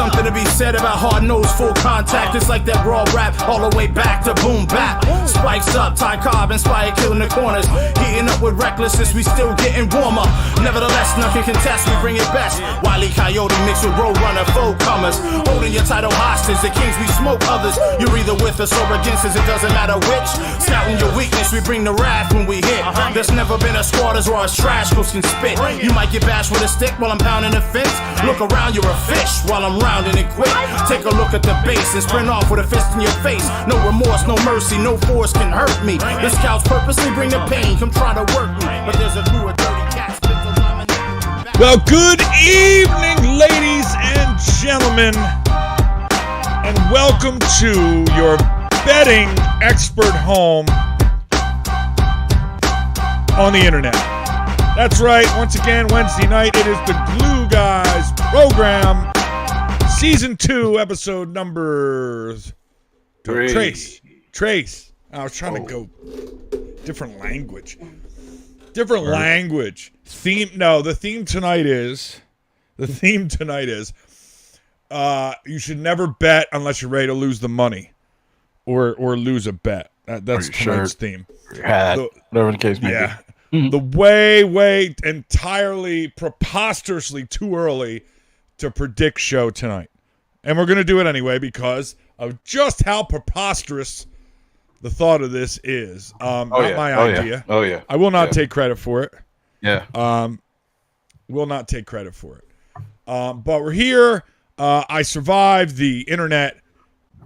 something to be said about hard-nosed full contact. It's like that raw rap all the way back to boom bap. Spikes up, Ty Cobb inspired killing the corners. Heating up with recklessness, we still getting warmer. Nevertheless, none can contest, we bring it best. Wile E. Coyote mixed with Roadrunner, full comers. Holding your title hostage, the kings we smoke others. You're either with us or against us, it doesn't matter which. Scouting your weakness, we bring the wrath when we hit. There's never been a squad as raw as trash can spit. You might get bashed with a stick while I'm pounding the fence. Look around, you're a fish while I'm rounding it quick. Take a look at the base and sprint off with a fist in your face. No remorse, no mercy, no force can hurt me. The scouts purposely bring the pain, come try to work me. But there's a crew of dirty cats. Well, good evening, ladies and gentlemen, and welcome to your betting expert home on the internet. That's right, once again, Wednesday night, it is the Glue Guys program, Season 2, episode number 3. Trace. I was trying to go different language. The theme tonight is you should never bet unless you're ready to lose the money or lose a bet. That's tonight's theme. Whatever the case may be. The way entirely preposterously too early to predict show tonight. And we're going to do it anyway because of just how preposterous the thought of this is. Not my idea. Oh, yeah. I will not take credit for it. Yeah. Will not take credit for it. But we're here. I survived the internet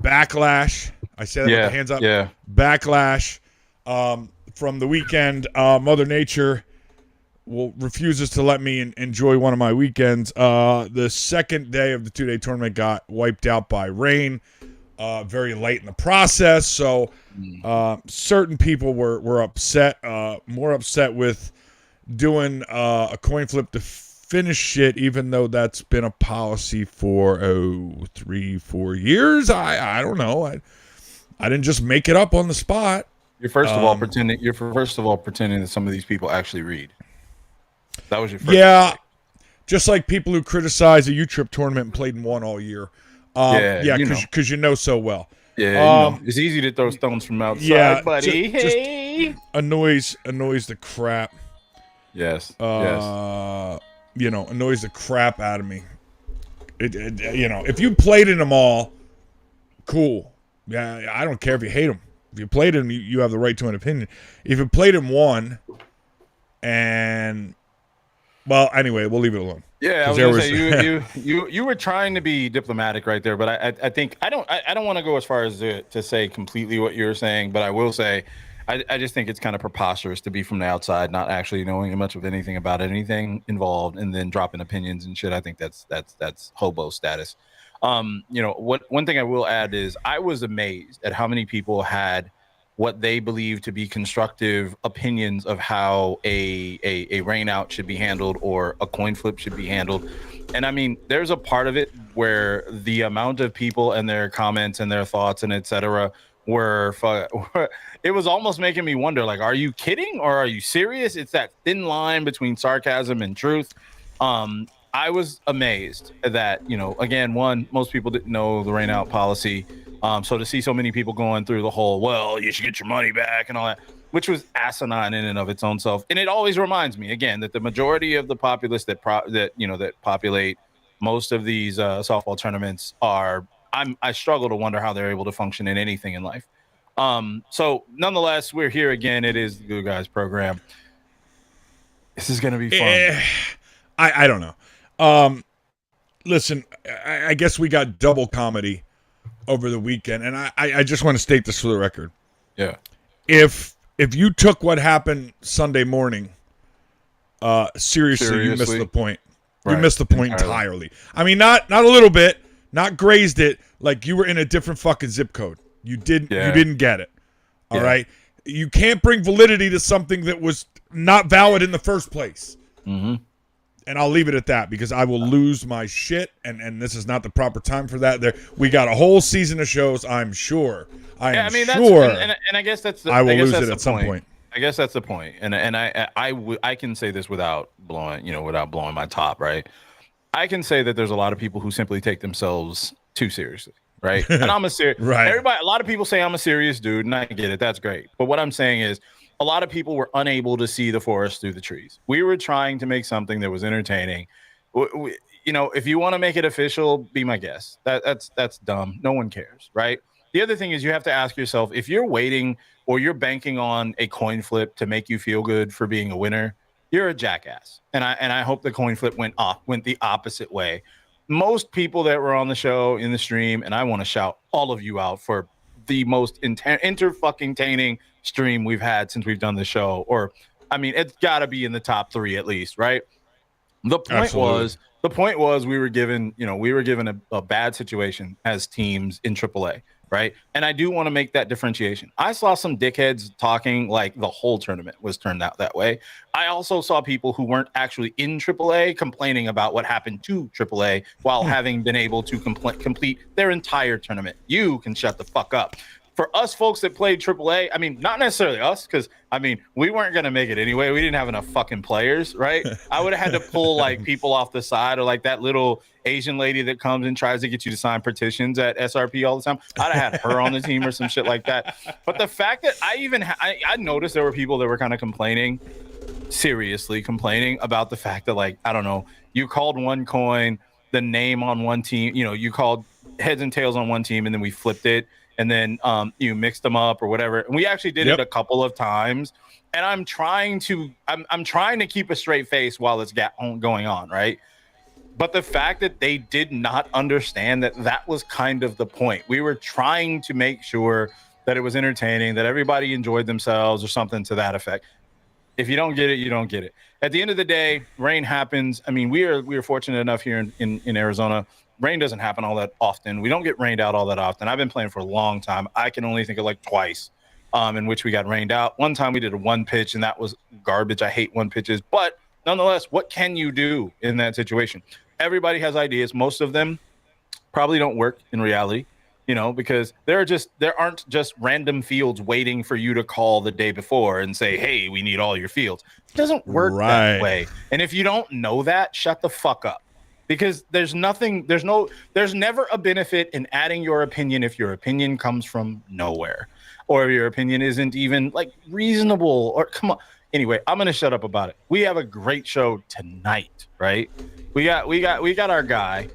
backlash. I said that with the hands up. Yeah. Backlash from the weekend. Mother Nature refuses to let me enjoy one of my weekends. The second day of the 2-day tournament got wiped out by rain very late in the process. So certain people were upset, more upset with doing a coin flip to finish shit, even though that's been a policy for 3-4 years. I don't know. I didn't just make it up on the spot. You're first of all pretending that some of these people actually read. That was your first mistake. Just like people who criticize a U-Trip tournament and played and won all year. Because you know so well. Yeah, it's easy to throw stones from outside, buddy. Just annoys the crap. Yes. Annoys the crap out of me. If you played in them all, cool. Yeah, I don't care if you hate them. If you played them, you have the right to an opinion. If you played in one, anyway, we'll leave it alone. Yeah, I was gonna say you were trying to be diplomatic right there, but I think I don't want to go as far as to say completely what you're saying, but I will say I just think it's kind of preposterous to be from the outside, not actually knowing much of anything about anything involved, and then dropping opinions and shit. I think that's hobo status. One thing I will add is I was amazed at how many people had what they believe to be constructive opinions of how a rain out should be handled or a coin flip should be handled. And I mean, there's a part of it where the amount of people and their comments and their thoughts and etc. It was almost making me wonder, like, are you kidding or are you serious? It's that thin line between sarcasm and truth. I was amazed that, again, most people didn't know the rain out policy. So to see so many people going through the whole, well, you should get your money back and all that, which was asinine in and of its own self. And it always reminds me, again, that the majority of the populace that populate most of these softball tournaments I struggle to wonder how they're able to function in anything in life. So nonetheless, we're here again. It is the Good Guys program. This is going to be fun. I don't know. Listen, I guess we got double comedy over the weekend, and I just want to state this for the record. Yeah. If you took what happened Sunday morning seriously, you missed the point. You missed the point entirely. I mean, not a little bit, not grazed it, like you were in a different fucking zip code. You didn't get it. All right? You can't bring validity to something that was not valid in the first place. Mm-hmm. And I'll leave it at that because I will lose my shit, and this is not the proper time for that. We got a whole season of shows, I'm sure. And I guess that's I will lose it at some point. I guess that's the point. And I can say this without blowing my top, right? I can say that there's a lot of people who simply take themselves too seriously, right? And I'm a serious Right. Everybody, a lot of people say I'm a serious dude, and I get it. That's great. But what I'm saying is, a lot of people were unable to see the forest through the trees. We were trying to make something that was entertaining. If you want to make it official, be my guest. That's dumb. No one cares, right? The other thing is you have to ask yourself, if you're waiting or you're banking on a coin flip to make you feel good for being a winner, you're a jackass. And I hope the coin flip went the opposite way. Most people that were on the show in the stream, and I want to shout all of you out for the most inter-fucking-taining stream we've had since we've done the show. Or, I mean, it's got to be in the top 3 at least, right? The point was we were given a bad situation as teams in AAA, right? And I do want to make that differentiation. I saw some dickheads talking like the whole tournament was turned out that way. I also saw people who weren't actually in AAA complaining about what happened to AAA while having been able to complete their entire tournament. You can shut the fuck up. For us folks that played AAA, I mean, not necessarily us, because, I mean, we weren't going to make it anyway. We didn't have enough fucking players, right? I would have had to pull, like, people off the side, or, like, that little Asian lady that comes and tries to get you to sign petitions at SRP all the time. I'd have had her on the team or some shit like that. But the fact that I noticed there were people that were kind of seriously complaining about the fact that, like, I don't know, you called one coin, the name on one team, you called heads and tails on one team, and then we flipped it. And then you mixed them up or whatever. And we actually did it a couple of times. And I'm trying to keep a straight face while it's going on, right? But the fact that they did not understand that was kind of the point. We were trying to make sure that it was entertaining, that everybody enjoyed themselves or something to that effect. If you don't get it, you don't get it. At the end of the day, rain happens. I mean, we are fortunate enough here in Arizona. Rain doesn't happen all that often. We don't get rained out all that often. I've been playing for a long time. I can only think of like twice in which we got rained out. One time we did a one pitch, and that was garbage. I hate one pitches. But nonetheless, what can you do in that situation? Everybody has ideas. Most of them probably don't work in reality, because there aren't just random fields waiting for you to call the day before and say, hey, we need all your fields. It doesn't work that way. And if you don't know that, shut the fuck up. Because there's never a benefit in adding your opinion if your opinion comes from nowhere, or your opinion isn't even like reasonable, or come on. Anyway, I'm going to shut up about it. We have a great show tonight, right? We got our guy,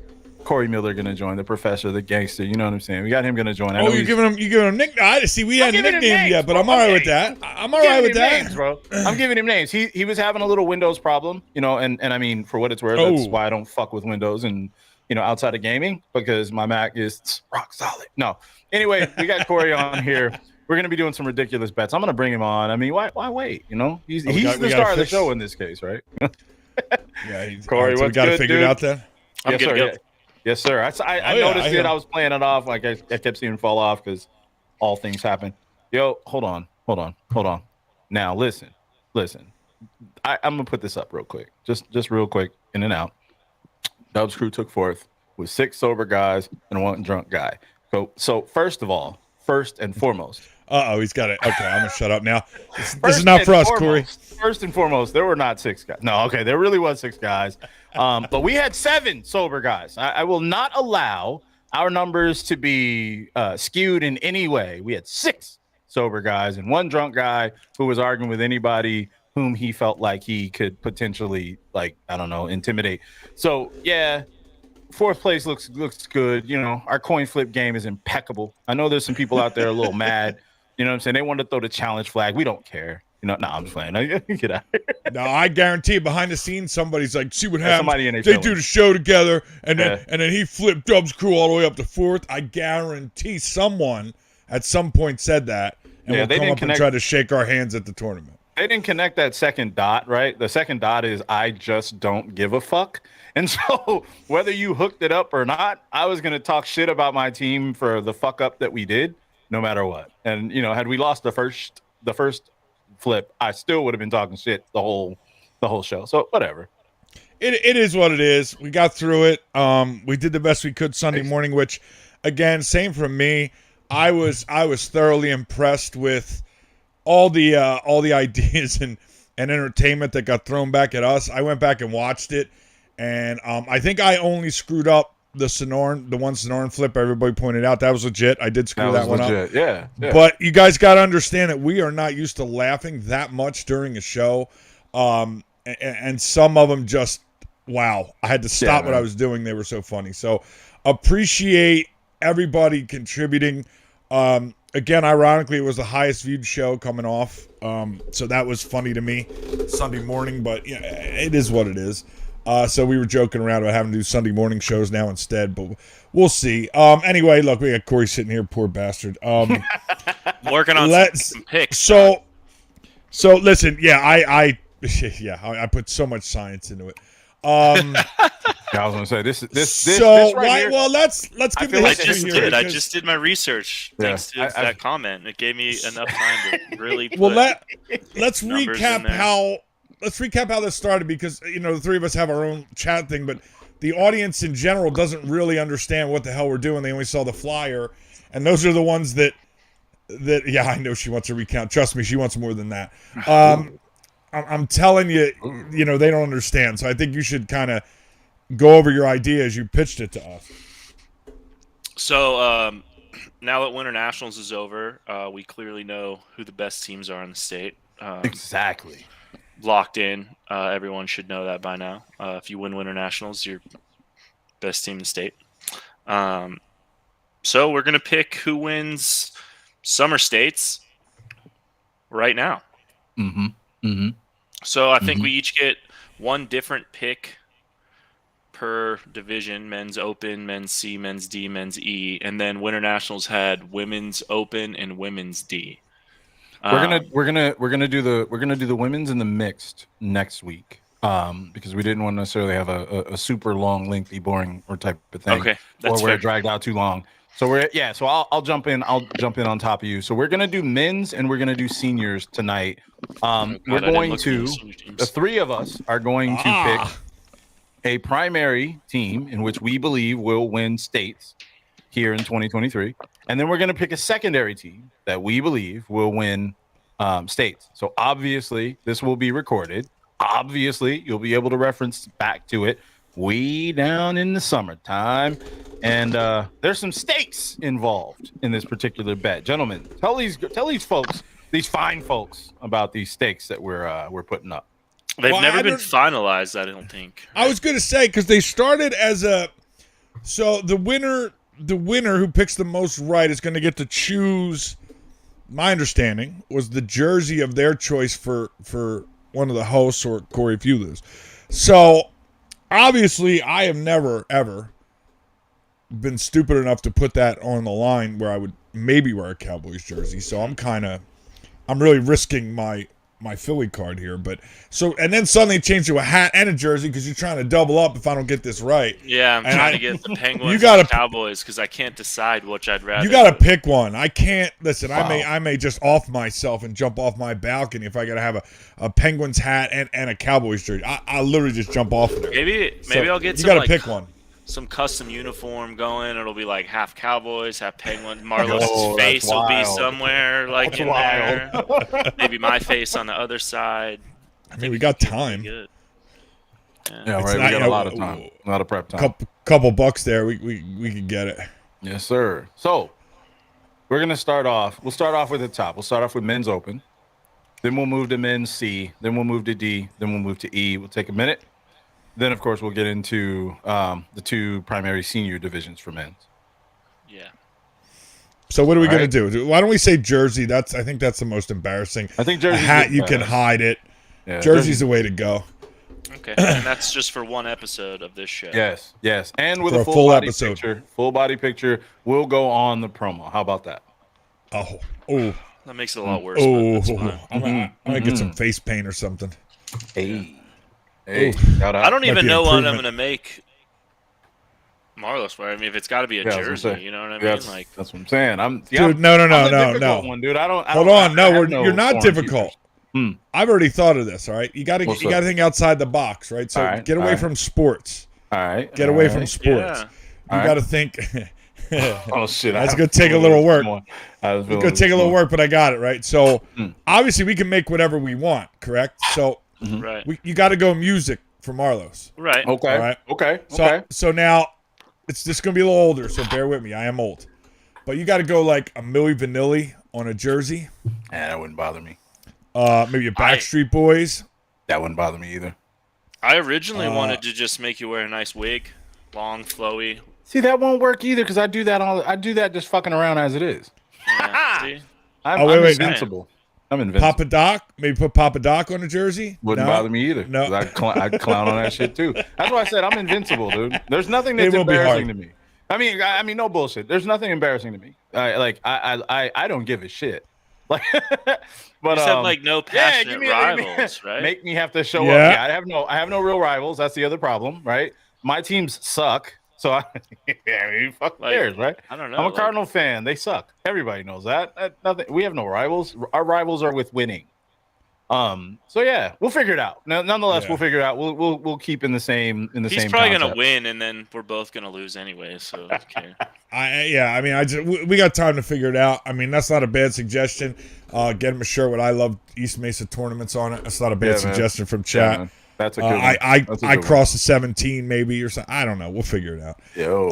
Corey Miller, going to join, the professor, the gangster. You know what I'm saying? We got him going to join. You're giving him nickname. See, we hadn't nicknamed yet, but I'm all right with that. I'm all right with that, names, bro. I'm giving him names. He was having a little Windows problem, and I mean, for what it's worth, that's why I don't fuck with Windows and outside of gaming, because my Mac is rock solid. No, anyway, we got Corey on here. We're gonna be doing some ridiculous bets. I'm gonna bring him on. I mean, why wait? He's the star of the show in this case, right? Yeah, Corey, we got to figure it out then. Yes, sir. Yes, sir. I noticed it. I was playing it off. Like I kept seeing it fall off because all things happen. Yo, hold on. Now listen. I'm gonna put this up real quick. Just real quick, in and out. Dub's crew took fourth with 6 sober guys and 1 drunk guy. So first and foremost. He's got it. Okay, I'm gonna shut up now. This is not for us, Corey. First and foremost, there were not 6 guys. No, okay, there really was 6 guys. But we had 7 sober guys. I will not allow our numbers to be skewed in any way. We had 6 sober guys and 1 drunk guy who was arguing with anybody whom he felt like he could potentially, like, I don't know, intimidate. So yeah, 4th place looks good. Our coin flip game is impeccable. I know there's some people out there a little mad. You know what I'm saying? They want to throw the challenge flag. We don't care. I'm just playing. Get out here. No, I guarantee behind the scenes, somebody's like, see what happens. They do the show together, and then he flipped Dub's crew all the way up to 4th. I guarantee someone at some point said that, and will come up and try to shake our hands at the tournament. They didn't connect that second dot, right? The second dot is I just don't give a fuck. And so whether you hooked it up or not, I was going to talk shit about my team for the fuck up that we did, no matter what. And, had we lost the first flip, I still would have been talking shit the whole show. So whatever. It is what it is. We got through it. We did the best we could Sunday morning, which, again, same from me. I was thoroughly impressed with all the ideas and entertainment that got thrown back at us. I went back and watched it, And I think I only screwed up the one Sonoran flip everybody pointed out. That was legit. I did screw that one legit. up. Yeah. But you guys got to understand that we are not used to laughing that much during a show. And some of them just, wow. I had to stop what I was doing. They were so funny. So appreciate everybody contributing. Again, ironically, it was the highest viewed show coming off. So that was funny to me Sunday morning, but yeah, it is what it is. So we were joking around about having to do Sunday morning shows now instead, but we'll see. Anyway, look, we got Corey sitting here, poor bastard. Working on some picks. So listen, I put so much science into it. I was gonna say this so right here. Well, let's give the history here. I just did my research thanks to that comment. It gave me enough time to really. Let's recap how this started, because the three of us have our own chat thing, but the audience in general doesn't really understand what the hell we're doing. They only saw the flyer, and those are the ones that I know she wants to recount. Trust me, she wants more than that. I'm telling you, they don't understand. So I think you should kind of go over your idea as you pitched it to us. So now that Winter Nationals is over, we clearly know who the best teams are in the state. Exactly. Locked in. Everyone should know that by now. If you win Winter Nationals, you're best team in the state. So we're going to pick who wins Summer States right now. Mm-hmm. Mm-hmm. So I think we each get one different pick per division: men's open, men's C, men's D, men's E, and then Winter Nationals had women's open and women's D. We're gonna do the women's and the mixed next week, because we didn't want to necessarily have a super long, lengthy, boring or type of thing. Okay, that's or where fair. it dragged out too long. So So I'll jump in. I'll jump in on top of you. So we're gonna do men's and we're gonna do seniors tonight. We're going to the three of us are going to pick a primary team in which we believe will win states here in 2023, and then we're going to pick a secondary team that we believe will win states. So obviously this will be recorded. Obviously you'll be able to reference back to it way down in the summertime, and there's some stakes involved in this particular bet. Gentlemen, tell these folks, these fine folks, about these stakes that we're putting up. They've never been finalized, I don't think. I was going to say, because they started as so the winner who picks the most right is going to get to choose. My understanding was the jersey of their choice for one of the hosts, or Corey if you lose. So obviously I have never ever been stupid enough to put that on the line where I would maybe wear a Cowboys jersey. So I'm really risking my Philly card here, and then suddenly it changed to a hat and a jersey because you're trying to double up if I don't get this right. Yeah, I'm trying to get the Penguins and the Cowboys because I can't decide which I'd rather. You got to pick one. I can't listen. Wow. I may just off myself and jump off my balcony if I got to have a Penguins hat and a Cowboys jersey. I'll literally just jump off there. Maybe I'll get. You got to pick one. Some custom uniform going. It'll be like half Cowboys, half Penguins. Marlos' face will be somewhere in there. Maybe my face on the other side. I mean, we got time. Good. Yeah, right. We got a lot of time. A lot of prep time. Couple bucks there. We could get it. Yes, sir. So we're gonna start off. We'll start off with the top. We'll start off with men's open. Then we'll move to men's C. Then we'll move to D. Then we'll move to E. We'll take a minute. Then, of course, we'll get into the two primary senior divisions for men's. Yeah. So what are we going to do? Why don't we say jersey? I think that's the most embarrassing. I think jersey. A hat, you can hide it. Yeah, jersey's the way to go. Okay, and that's just for one episode of this show. Yes, and with for a full body episode. Picture. Full body picture will go on the promo. How about that? Oh. That makes it a lot worse. I'm gonna get some face paint or something. Hey, I don't even know what I'm gonna make Marlos wear. I mean, if it's got to be a jersey, you know what I mean? That's what I'm saying. Dude, no. One, dude. Hold on, you're not difficult. I've already thought of this. All right, you got to think outside the box, right? So get away from sports. All right, get away from sports. Yeah. You got to think. Oh shit! That's gonna take a little work. It's gonna take a little work, but I got it right. So obviously we can make whatever we want, correct? So right, you got to go music for Marlos. Right. Okay. All right. Okay. So now it's just gonna be a little older, so bear with me. I am old, but you got to go like a Milli Vanilli on a jersey. That wouldn't bother me. Maybe a Backstreet Boys. That wouldn't bother me either. I originally wanted to just make you wear a nice wig, long, flowy. See, that won't work either because I do that just fucking around as it is. Yeah, see? I'm wait. invincible. I'm invincible. Papa Doc. Maybe put Papa Doc on a jersey. Wouldn't No? bother me either. No. I'd clown on that shit too. That's why I said I'm invincible, dude. There's nothing It that's will be embarrassing hard. to me. I mean, no bullshit. There's nothing embarrassing to me. I don't give a shit. Like, but You said like no passionate give me rivals, right? Make me have to show Yeah. up. Yeah, I have no real rivals. That's the other problem, right? My teams suck. So I mean, fuck Like, cares, right? I don't know. I'm a like- Cardinal fan. They suck. Everybody knows that. Nothing. We have no rivals. Our rivals are with winning. So yeah, we'll figure it out. Nonetheless, Yeah. we'll figure it out. We'll keep in the same He's same probably concept. gonna win, and then we're both gonna lose anyway. So okay. I mean, we got time to figure it out. I mean, that's not a bad suggestion. Get him a shirt with I Love East Mesa tournaments on it. That's not a bad Yeah, man. suggestion from Yeah, chat. man. That's a good one. I That's a good one. cross the 17 maybe or something. I don't know. We'll figure it out. Yo.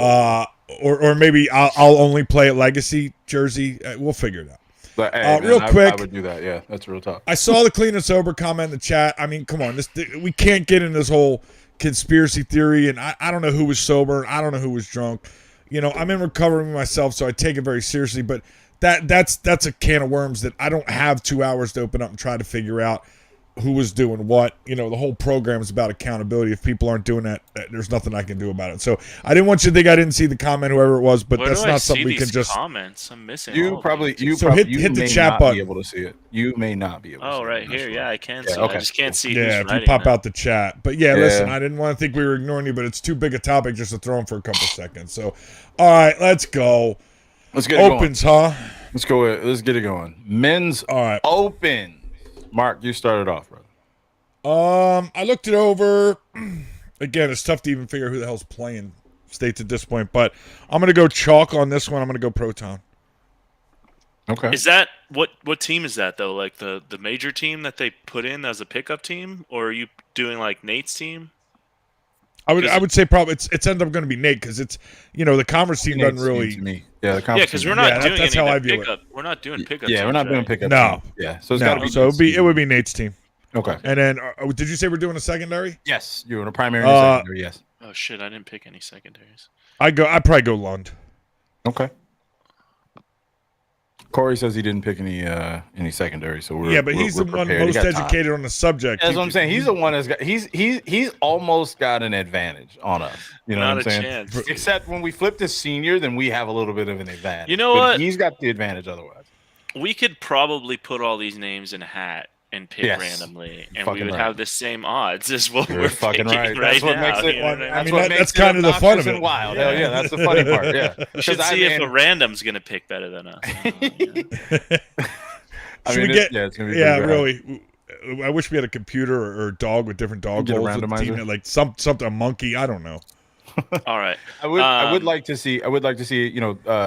Or maybe I'll only play a Legacy jersey. We'll figure it out. But, hey, man, real I quick. would do that. Yeah, that's real talk. I saw the clean and sober comment in the chat. I mean, come on, we can't get in this whole conspiracy theory, and I don't know who was sober, I don't know who was drunk. You know, I'm in recovery myself, so I take it very seriously. But that's a can of worms that I don't have 2 hours to open up and try to figure out who was doing what. You know, the whole program is about accountability. If people aren't doing that, there's nothing I can do about it. So I didn't want you to think I didn't see the comment, whoever it was, but Where that's do I not see something we these can just. comments. I'm missing. all You of probably these. hit the may chat not button. be able to see it. You may not be able to see Oh, it. right I'm not here. sure. Yeah, I can Yeah, see. okay. I just can't see. Yeah, who's if you writing pop that. out the chat. But yeah, Yeah. listen, I didn't want to think we were ignoring you, but it's too big a topic just to throw them for a couple seconds. So, all right, let's go. Let's get it Opens, huh? going. Let's go. Let's get it going. Men's All right. Open. Mark, you started off, brother. I looked it over. Again, it's tough to even figure who the hell's playing states at this point, but I'm gonna go chalk on this one. I'm gonna go Proton. Okay. Is that what team is that though? Like the major team that they put in as a pickup team, or are you doing like Nate's team? I would say probably it's ended up going to be Nate because it's the conference team doesn't really. To me. Yeah, the Yeah, conference because team. we're not Yeah, doing that's any how I of that view it. pickup. We're not doing pickup. Yeah, we're not teams, doing right? pickup. No. team. Yeah, so it's got to No, be. so it would be Nate's team. Okay. And then did you say we're doing a secondary? Yes, you're in a primary and a secondary. Yes. Oh shit! I didn't pick any secondaries. I'd probably go Lund. Okay. Corey says he didn't pick any secondary, so we're But he's we're the one prepared. He most got time. educated on the subject. That's what I'm saying. He's the one that's got. He's almost got an advantage on us. You know Not what I'm a saying? chance. Except when we flip to senior, then we have a little bit of an advantage. You know But what? He's got the advantage otherwise. We could probably put all these names in a hat and pick Yes. randomly, and Fucking we would right. have the same odds as what You're we're fucking picking right. right That's what now. makes it. you know what I mean? I mean, what that's makes it kind of the fun of obnoxious it. and wild. Hell yeah, that's the funny part. Yeah. We should 'Cause see if a mean, random's gonna pick better than us. Should we get? it's gonna be Yeah, pretty bad. really. I wish we had a computer or a dog with different dog Get a bowls. with the team, randomizer? like something a monkey. I don't know. All right. I would like to see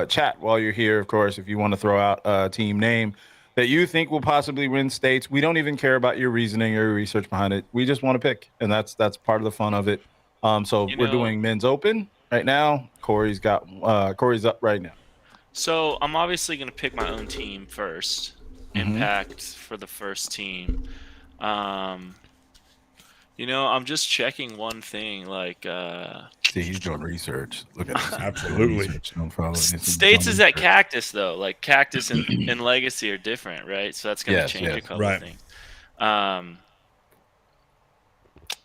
chat while you're here, of course, if you want to throw out a team name that you think will possibly win states. We don't even care about your reasoning or your research behind it. We just want to pick, and that's part of the fun of it. So we're doing men's open right now. Corey's up right now. So I'm obviously going to pick my own team first. Impact for the first team. I'm just checking one thing. Like, See, he's doing research. Look at this. Absolutely. States is at Cactus though. Like Cactus and Legacy are different, right? So that's going to change a couple Right. things.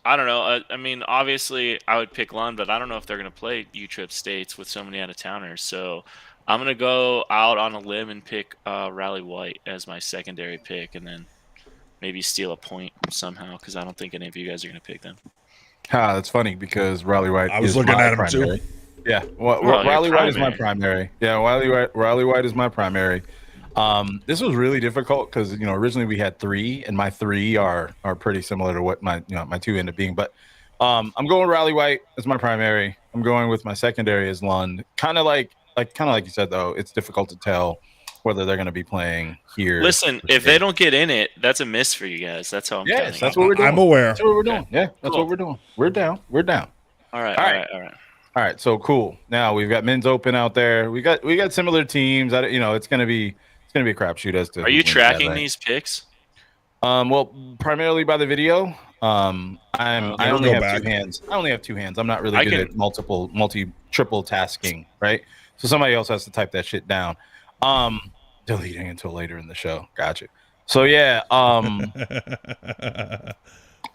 I don't know. I mean, obviously, I would pick Lund, but I don't know if they're going to play U-Trip States with so many out-of-towners. So I'm going to go out on a limb and pick Rally White as my secondary pick, and then maybe steal a point somehow because I don't think any of you guys are going to pick them. That's funny because Rally White. I was is looking my at him primary. too. Yeah, your Rally White is my primary. primary. Yeah, Rally White is my primary. This was really difficult because originally we had 3, and my 3 are pretty similar to what my 2 end up being. But I'm going Rally White as my primary. I'm going with my secondary as Lund. Kind of like you said though, it's difficult to tell whether they're going to be playing here. Listen, if they don't get in it, that's a miss for you guys. That's how I'm counting. Yes, that's what we're doing. I'm aware. That's what we're doing. Okay. Yeah, that's Cool. what we're doing. We're down. We're down. All right. So cool. Now we've got men's open out there. We got similar teams. It's gonna be a crapshoot as to. Are you tracking these picks? Well, primarily by the video. I only have back. 2 hands. I'm not really good at triple tasking, right? So somebody else has to type that shit down. Deleting until later in the show. Gotcha. So yeah.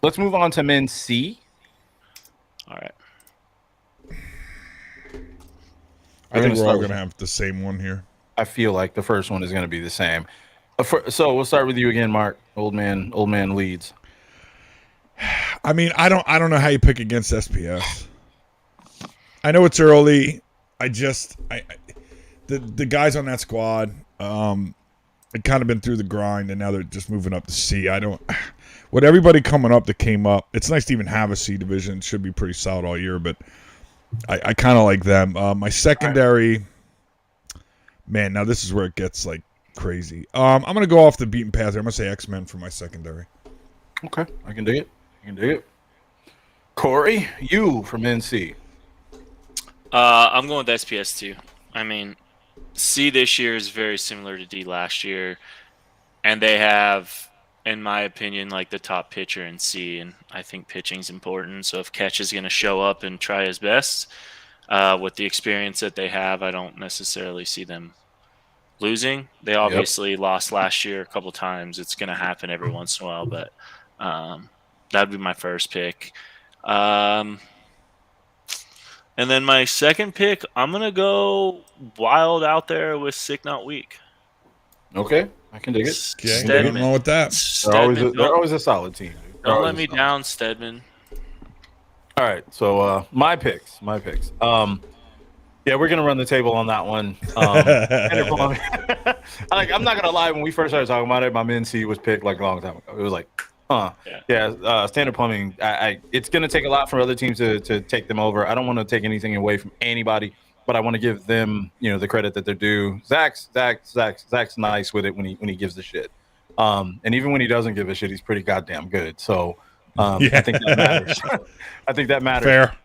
Let's move on to men's C. All right. I think we're all going to have the same one here. I feel like the first one is going to be the same. So we'll start with you again, Mark. Old man leads. I mean, I don't know how you pick against SPS. I know it's early. The guys on that squad, had kind of been through the grind, and now they're just moving up to C. With everybody coming up that came up, it's nice to even have a C division. It should be pretty solid all year, but I kind of like them. My secondary, man, now this is where it gets like crazy. I'm going to go off the beaten path here. I'm going to say X-Men for my secondary. Okay, I can dig it. Corey, you from NC. I'm going with SPS too. I mean, C this year is very similar to D last year, and they have, in my opinion, like the top pitcher in C, and I think pitching's important. So if Ketch is going to show up and try his best with the experience that they have, I don't necessarily see them losing. They obviously lost last year a couple times. It's going to happen every once in a while, but that'd be my first pick. And then my second pick, I'm going to go wild out there with Sick Not Weak. Okay, I can dig it. Okay, nothing wrong with that. They're always a solid team. Don't let me down, Stedman. All right, so my picks. Yeah, we're gonna run the table on that one. I'm not gonna lie. When we first started talking about it, my men C was picked like a long time ago. It was like, Standard Plumbing. It's gonna take a lot for other teams to take them over. I don't want to take anything away from anybody, but I want to give them, the credit that they're due. Zach's nice with it when he gives the shit. And even when he doesn't give a shit, he's pretty goddamn good. So I think that matters. Fair.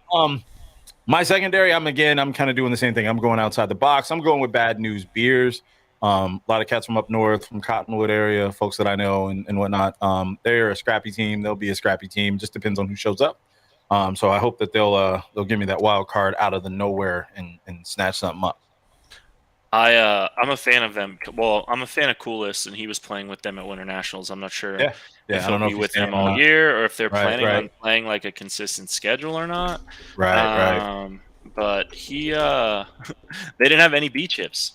My secondary, I'm kind of doing the same thing. I'm going outside the box. I'm going with Bad News Beers. A lot of cats from up north, from Cottonwood area, folks that I know and whatnot. They're a scrappy team. They'll be a scrappy team. Just depends on who shows up. So I hope that they'll give me that wild card out of the nowhere and snatch something up. I'm a fan of them. Well, I'm a fan of Coolest, and he was playing with them at Winter Nationals. I'm not sure if he'll be with them all year or if they're planning on playing like a consistent schedule or not. Right. But he they didn't have any B chips.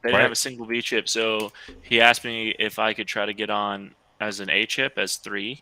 They didn't have a single B chip. So he asked me if I could try to get on as an A chip as 3,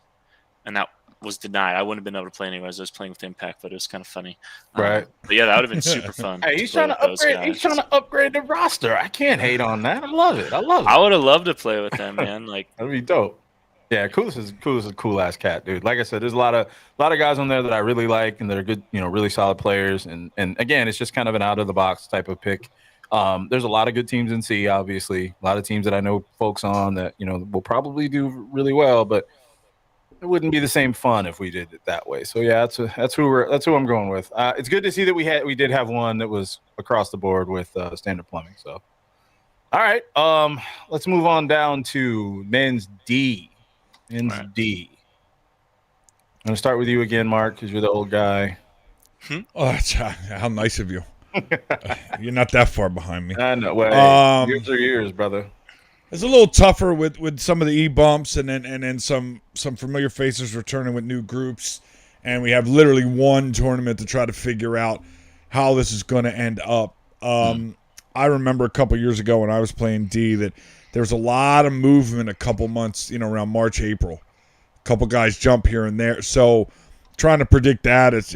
and that was denied. I wouldn't have been able to play anyways. I was playing with Impact, but it was kind of funny. Right. But yeah, that would have been super fun. Hey, he's trying to upgrade. He's trying to upgrade the roster. I can't hate on that. I love it. I would have loved to play with them, man. Like that'd be dope. Yeah, Coolest is a cool ass cat, dude. Like I said, there's a lot of guys on there that I really like and that are good, really solid players. And again, it's just kind of an out of the box type of pick. There's a lot of good teams in C, obviously. A lot of teams that I know folks on that will probably do really well, but it wouldn't be the same fun if we did it that way. So yeah, that's who I'm going with. It's good to see that we did have one that was across the board with Standard Plumbing. So all right, let's move on down to men's D. D. I'm gonna start with you again, Mark, because you're the old guy. Oh, how nice of you. You're not that far behind me. I know. Well, years are years, brother. It's a little tougher with some of the e-bumps and then some familiar faces returning with new groups. And we have literally one tournament to try to figure out how this is going to end up. I remember a couple years ago when I was playing D that there was a lot of movement a couple months, around March, April. A couple guys jump here and there. So trying to predict that, it's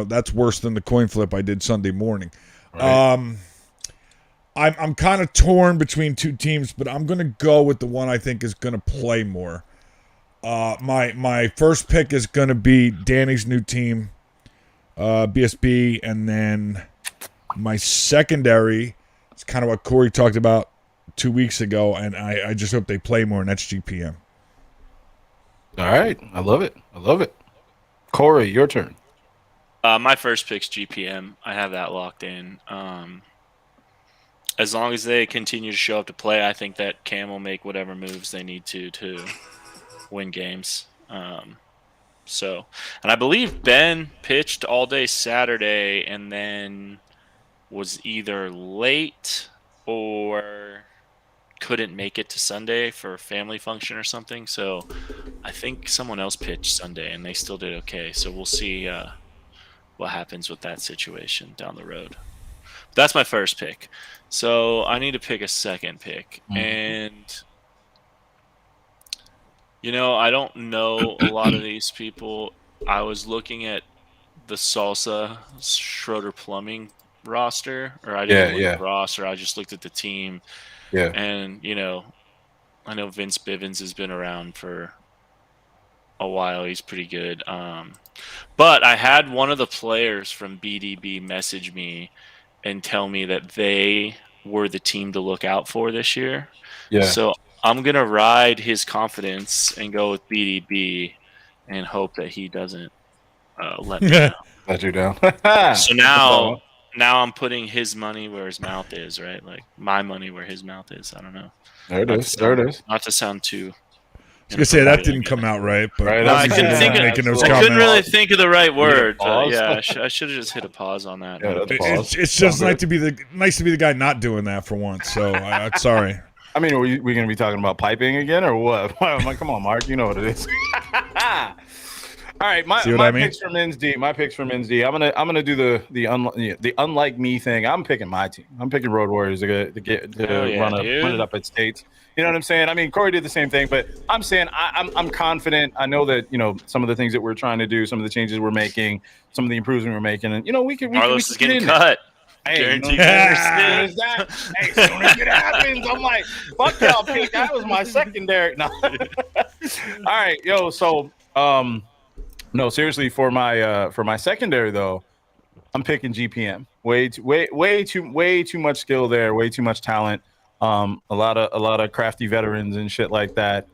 that's worse than the coin flip I did Sunday morning. Right. I'm kind of torn between two teams, but I'm going to go with the one I think is going to play more. My first pick is going to be Danny's new team, BSB, and then my secondary is kind of what Corey talked about 2 weeks ago, and I just hope they play more, and that's GPM. All right. I love it. I love it. Corey, your turn. My first pick's GPM. I have that locked in. As long as they continue to show up to play, I think that Cam will make whatever moves they need to win games. And I believe Ben pitched all day Saturday and then was either late or couldn't make it to Sunday for a family function or something. So I think someone else pitched Sunday and they still did okay. So we'll see what happens with that situation down the road. That's my first pick. So I need to pick a second pick. And, I don't know a lot of these people. I was looking at the Salsa Schroeder Plumbing roster, or I didn't look at the roster. I just looked at the team. Yeah. And, I know Vince Bivens has been around for a while. He's pretty good. But I had one of the players from BDB message me and tell me that they were the team to look out for this year. Yeah. So I'm going to ride his confidence and go with BDB and hope that he doesn't let me down. Let you down. So now I'm putting his money where his mouth is, right? Like my money where his mouth is. I don't know. There it is. There it is. Not to sound too... I was going to say, that didn't come out right. But Right. No, I couldn't really think of the right word. Pause? Yeah, I should have just hit a pause on that. Yeah, that's pause. It's just nice to be the guy not doing that for once. So sorry. I mean, are we going to be talking about piping again or what? Come on, Mark. You know what it is. All right, my picks for men's D. My picks for men's D. I'm gonna do the unlike me thing. I'm picking my team. I'm picking Road Warriors to run it up at States. You know what I'm saying? I mean, Corey did the same thing, but I'm saying I'm confident. I know that some of the things that we're trying to do, some of the changes we're making, some of the improvements we're making, and we can Carlos is getting cut. Hey, soon as it happens, I'm like, fuck y'all, Pete. That was my secondary. No. All right, yo. So, no, seriously, for my secondary though, I'm picking GPM. Way too much skill there. Way too much talent. A lot of crafty veterans and shit like that.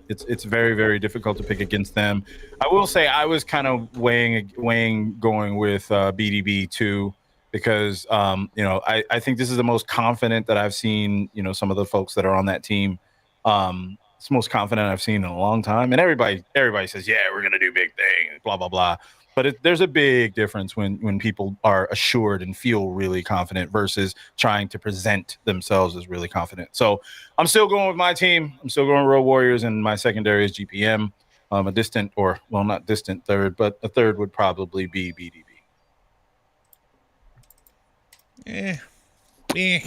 It's very, very difficult to pick against them. I will say I was kind of weighing going with BDB too, because I think this is the most confident that I've seen. Some of the folks that are on that team. It's the most confident I've seen in a long time. And everybody says, yeah, we're gonna do big things, blah blah blah. But there's a big difference when people are assured and feel really confident versus trying to present themselves as really confident. So I'm still going with my team. I'm still going Road Warriors, and my secondary is GPM. A distant, or well, not distant third, but a third would probably be BDB.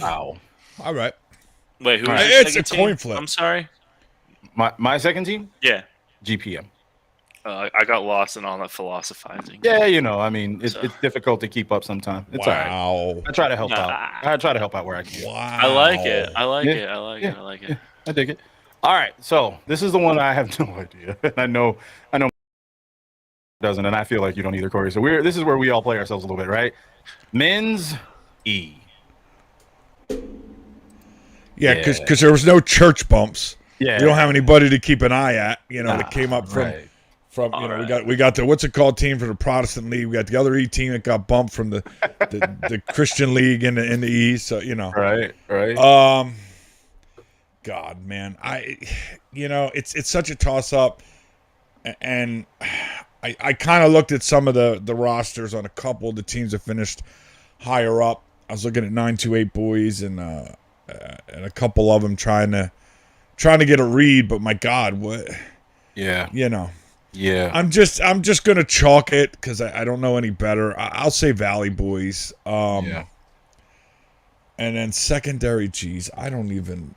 Wow. All right. Wait, who's your It's second a coin team? flip. I'm sorry. My second team? Yeah. GPM. I got lost in all that philosophizing. Yeah, I mean, it's difficult to keep up sometimes. It's all right. I try to help out. I try to help out where I can. Wow. I like it. I like it. I dig it. All right, so this is the one I have no idea. I know doesn't, and I feel like you don't either, Corey. So this is where we all play ourselves a little bit, right? Men's E. Yeah, because there was no church bumps. Yeah. You don't have anybody to keep an eye at. That came up from. Right. We got the what's it called team for the Protestant League. We got the other E team that got bumped from the Christian League in the E. So Right. God, man, it's such a toss up, and I kind of looked at some of the rosters on a couple of the teams that finished higher up. I was looking at 928 boys and a couple of them trying to get a read, but my God, what? Yeah. Yeah. I'm just gonna chalk it because I don't know any better. I'll say Valley Boys. Yeah. And then secondary, geez, I don't even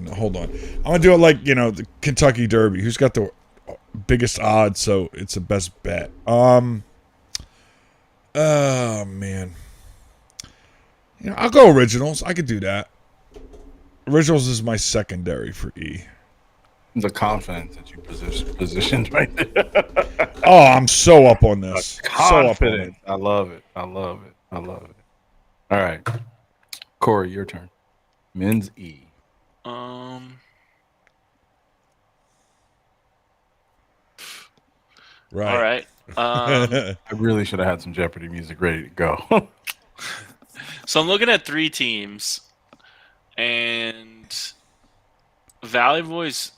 know. Hold on. I'm gonna do it like the Kentucky Derby. Who's got the biggest odds? So it's the best bet. Oh man. I'll go Originals. I could do that. Originals is my secondary for E. The confidence that you positioned right there. Oh, I'm so up on this. Confident. I love it. All right. Corey, your turn. Men's E. Right. All right. I really should have had some Jeopardy music ready to go. So I'm looking at 3 teams, and Valley Boys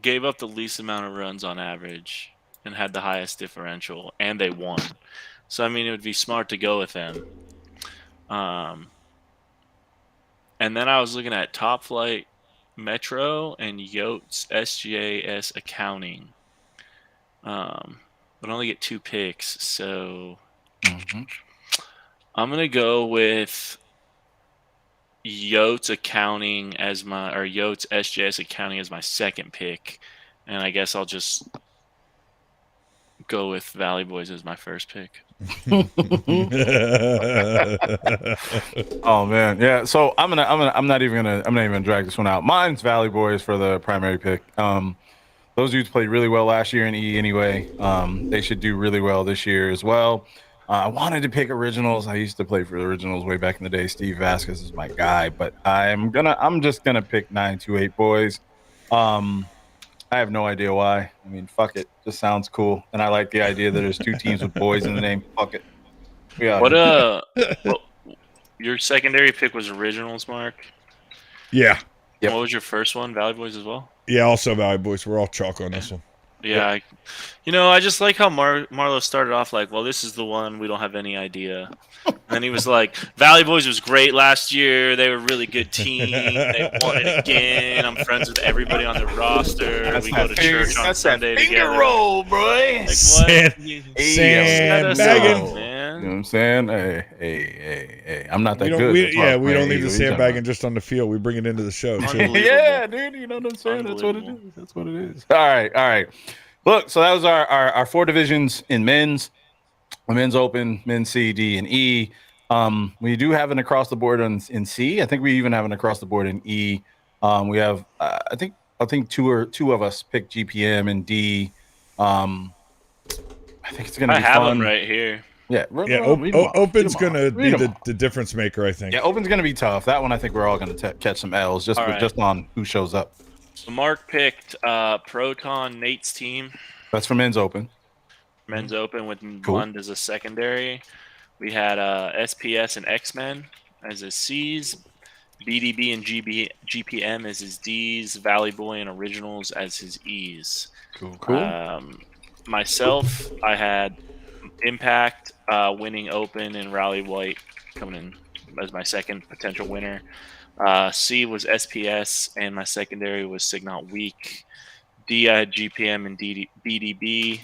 gave up the least amount of runs on average and had the highest differential, and they won. So I mean, it would be smart to go with them. And then I was looking at Top Flight Metro and Yotes SGAS Accounting. But only get 2 picks, so I'm gonna go with Yotes Accounting as my, or Yotes SGS Accounting as my second pick, and I guess I'll just go with Valley Boys as my first pick. Oh man, yeah. So I'm not even gonna drag this one out. Mine's Valley Boys for the primary pick. Those dudes played really well last year in E anyway. They should do really well this year as well. I wanted to pick Originals. I used to play for the Originals way back in the day. Steve Vasquez is my guy, but I'm just gonna pick 928 Boys. I have no idea why. I mean, fuck it. Just sounds cool, and I like the idea that there's 2 teams with boys in the name. Fuck it. Well, your secondary pick was Originals, Mark. Yeah. Yep. What was your first one? Valley Boys as well? Yeah, also Valley Boys. We're all chalk on this one. Yeah, I just like how Marlo started off like, well, this is the one, we don't have any idea. And then he was like, Valley Boys was great last year. They were a really good team. They won it again. I'm friends with everybody on the roster. We go to church on Sunday together. Roll, bro. Like, what? Sandbagging. Man. You know what I'm saying? Hey. I'm not that We good. don't That's need the why sandbagging just on the field. We bring it into the show, too. yeah, dude. You know what I'm saying? That's what it is. That's what it is. All right. Look, so that was our 4 divisions in men's. Men's Open, men's C, D, and E. We do have an across the board in C. I think we even have an across the board in E. We have, I think two of us picked GPM and D. I think it's gonna be fun. I have them right here. Yeah, Open's gonna be the difference maker, I think. Yeah, Open's gonna be tough. That one, I think we're all gonna catch some L's just on who shows up. So Mark picked Proton, Nate's team. That's for men's Open. Men's Open with Lund as a secondary. We had SPS and X-Men as his C's, BDB and GPM as his D's, Valley Boy and Originals as his E's. Cool. Myself, I had Impact winning Open and Rally White coming in as my second potential winner. C was SPS and my secondary was Signal Weak. D, I had GPM and BDB.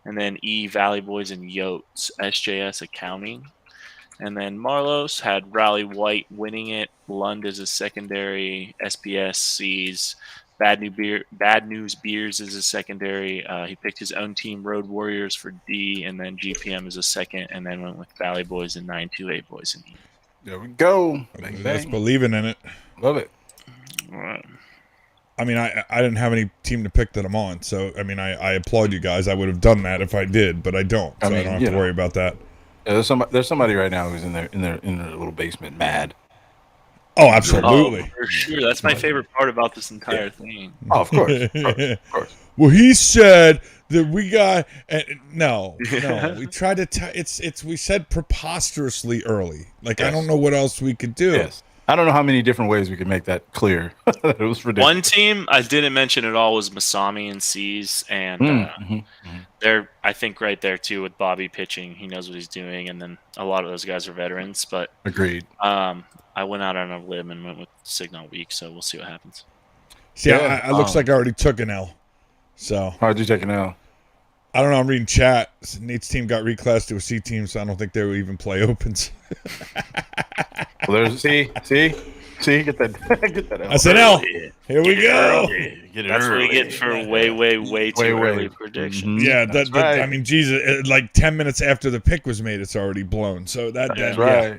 And then E, Valley Boys and Yotes, SJS Accounting. And then Marlos had Rally White winning it. Lund as a secondary. SPS C's. Bad News Beers as a secondary. He picked his own team, Road Warriors, for D. And then GPM as a second. And then went with Valley Boys and 928 Boys and E. There we go. That's believing in it. Love it. All right. I mean, I didn't have any team to pick that I'm on, so I mean, I applaud you guys. I would have done that if I did, but I don't, so I don't have to worry about that. Yeah, there's somebody right now who's in their little basement mad. Oh, absolutely. Oh, for sure. That's my favorite part about this entire thing. Oh, of course. Of course. Well, he said that we got no. We tried to. We said preposterously early. Like I don't know what else we could do. Yes. I don't know how many different ways we could make that clear. It was ridiculous. One team I didn't mention at all was Masami and C's, and they're, I think, right there too with Bobby pitching. He knows what he's doing, and then a lot of those guys are veterans. But agreed. I went out on a limb and went with Signal Week, so we'll see what happens. See, I looks like I already took an L. So how'd you take an L? I don't know. I'm reading chat. Nate's team got reclassed to a C team, so I don't think they would even play opens. Well, there's see, get that. L. I said L. Here we go. That's what we get for way too early prediction. Yeah, that I mean, Jesus, like 10 minutes after the pick was made, it's already blown. So that's right. Yeah,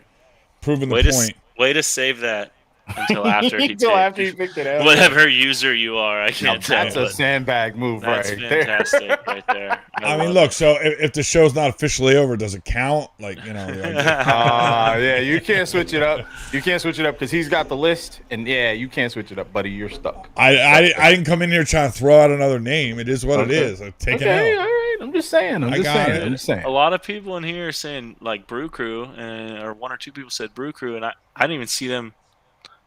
proving the point. Way to save that. until after he Until after he picked it out. Whatever user you are, I can't tell. That's a sandbag move That's right there. fantastic right there. I mean, look. So if the show's not officially over, does it count? Like, you know. Yeah, you can't switch it up. You can't switch it up because he's got the list, and yeah, you can't switch it up, buddy. You're stuck. I didn't come in here trying to throw out another name. It is what it is. I take it All out. right. I'm just saying. I'm just saying. A lot of people in here are saying like Brew Crew, or one or two people said Brew Crew, and I didn't even see them.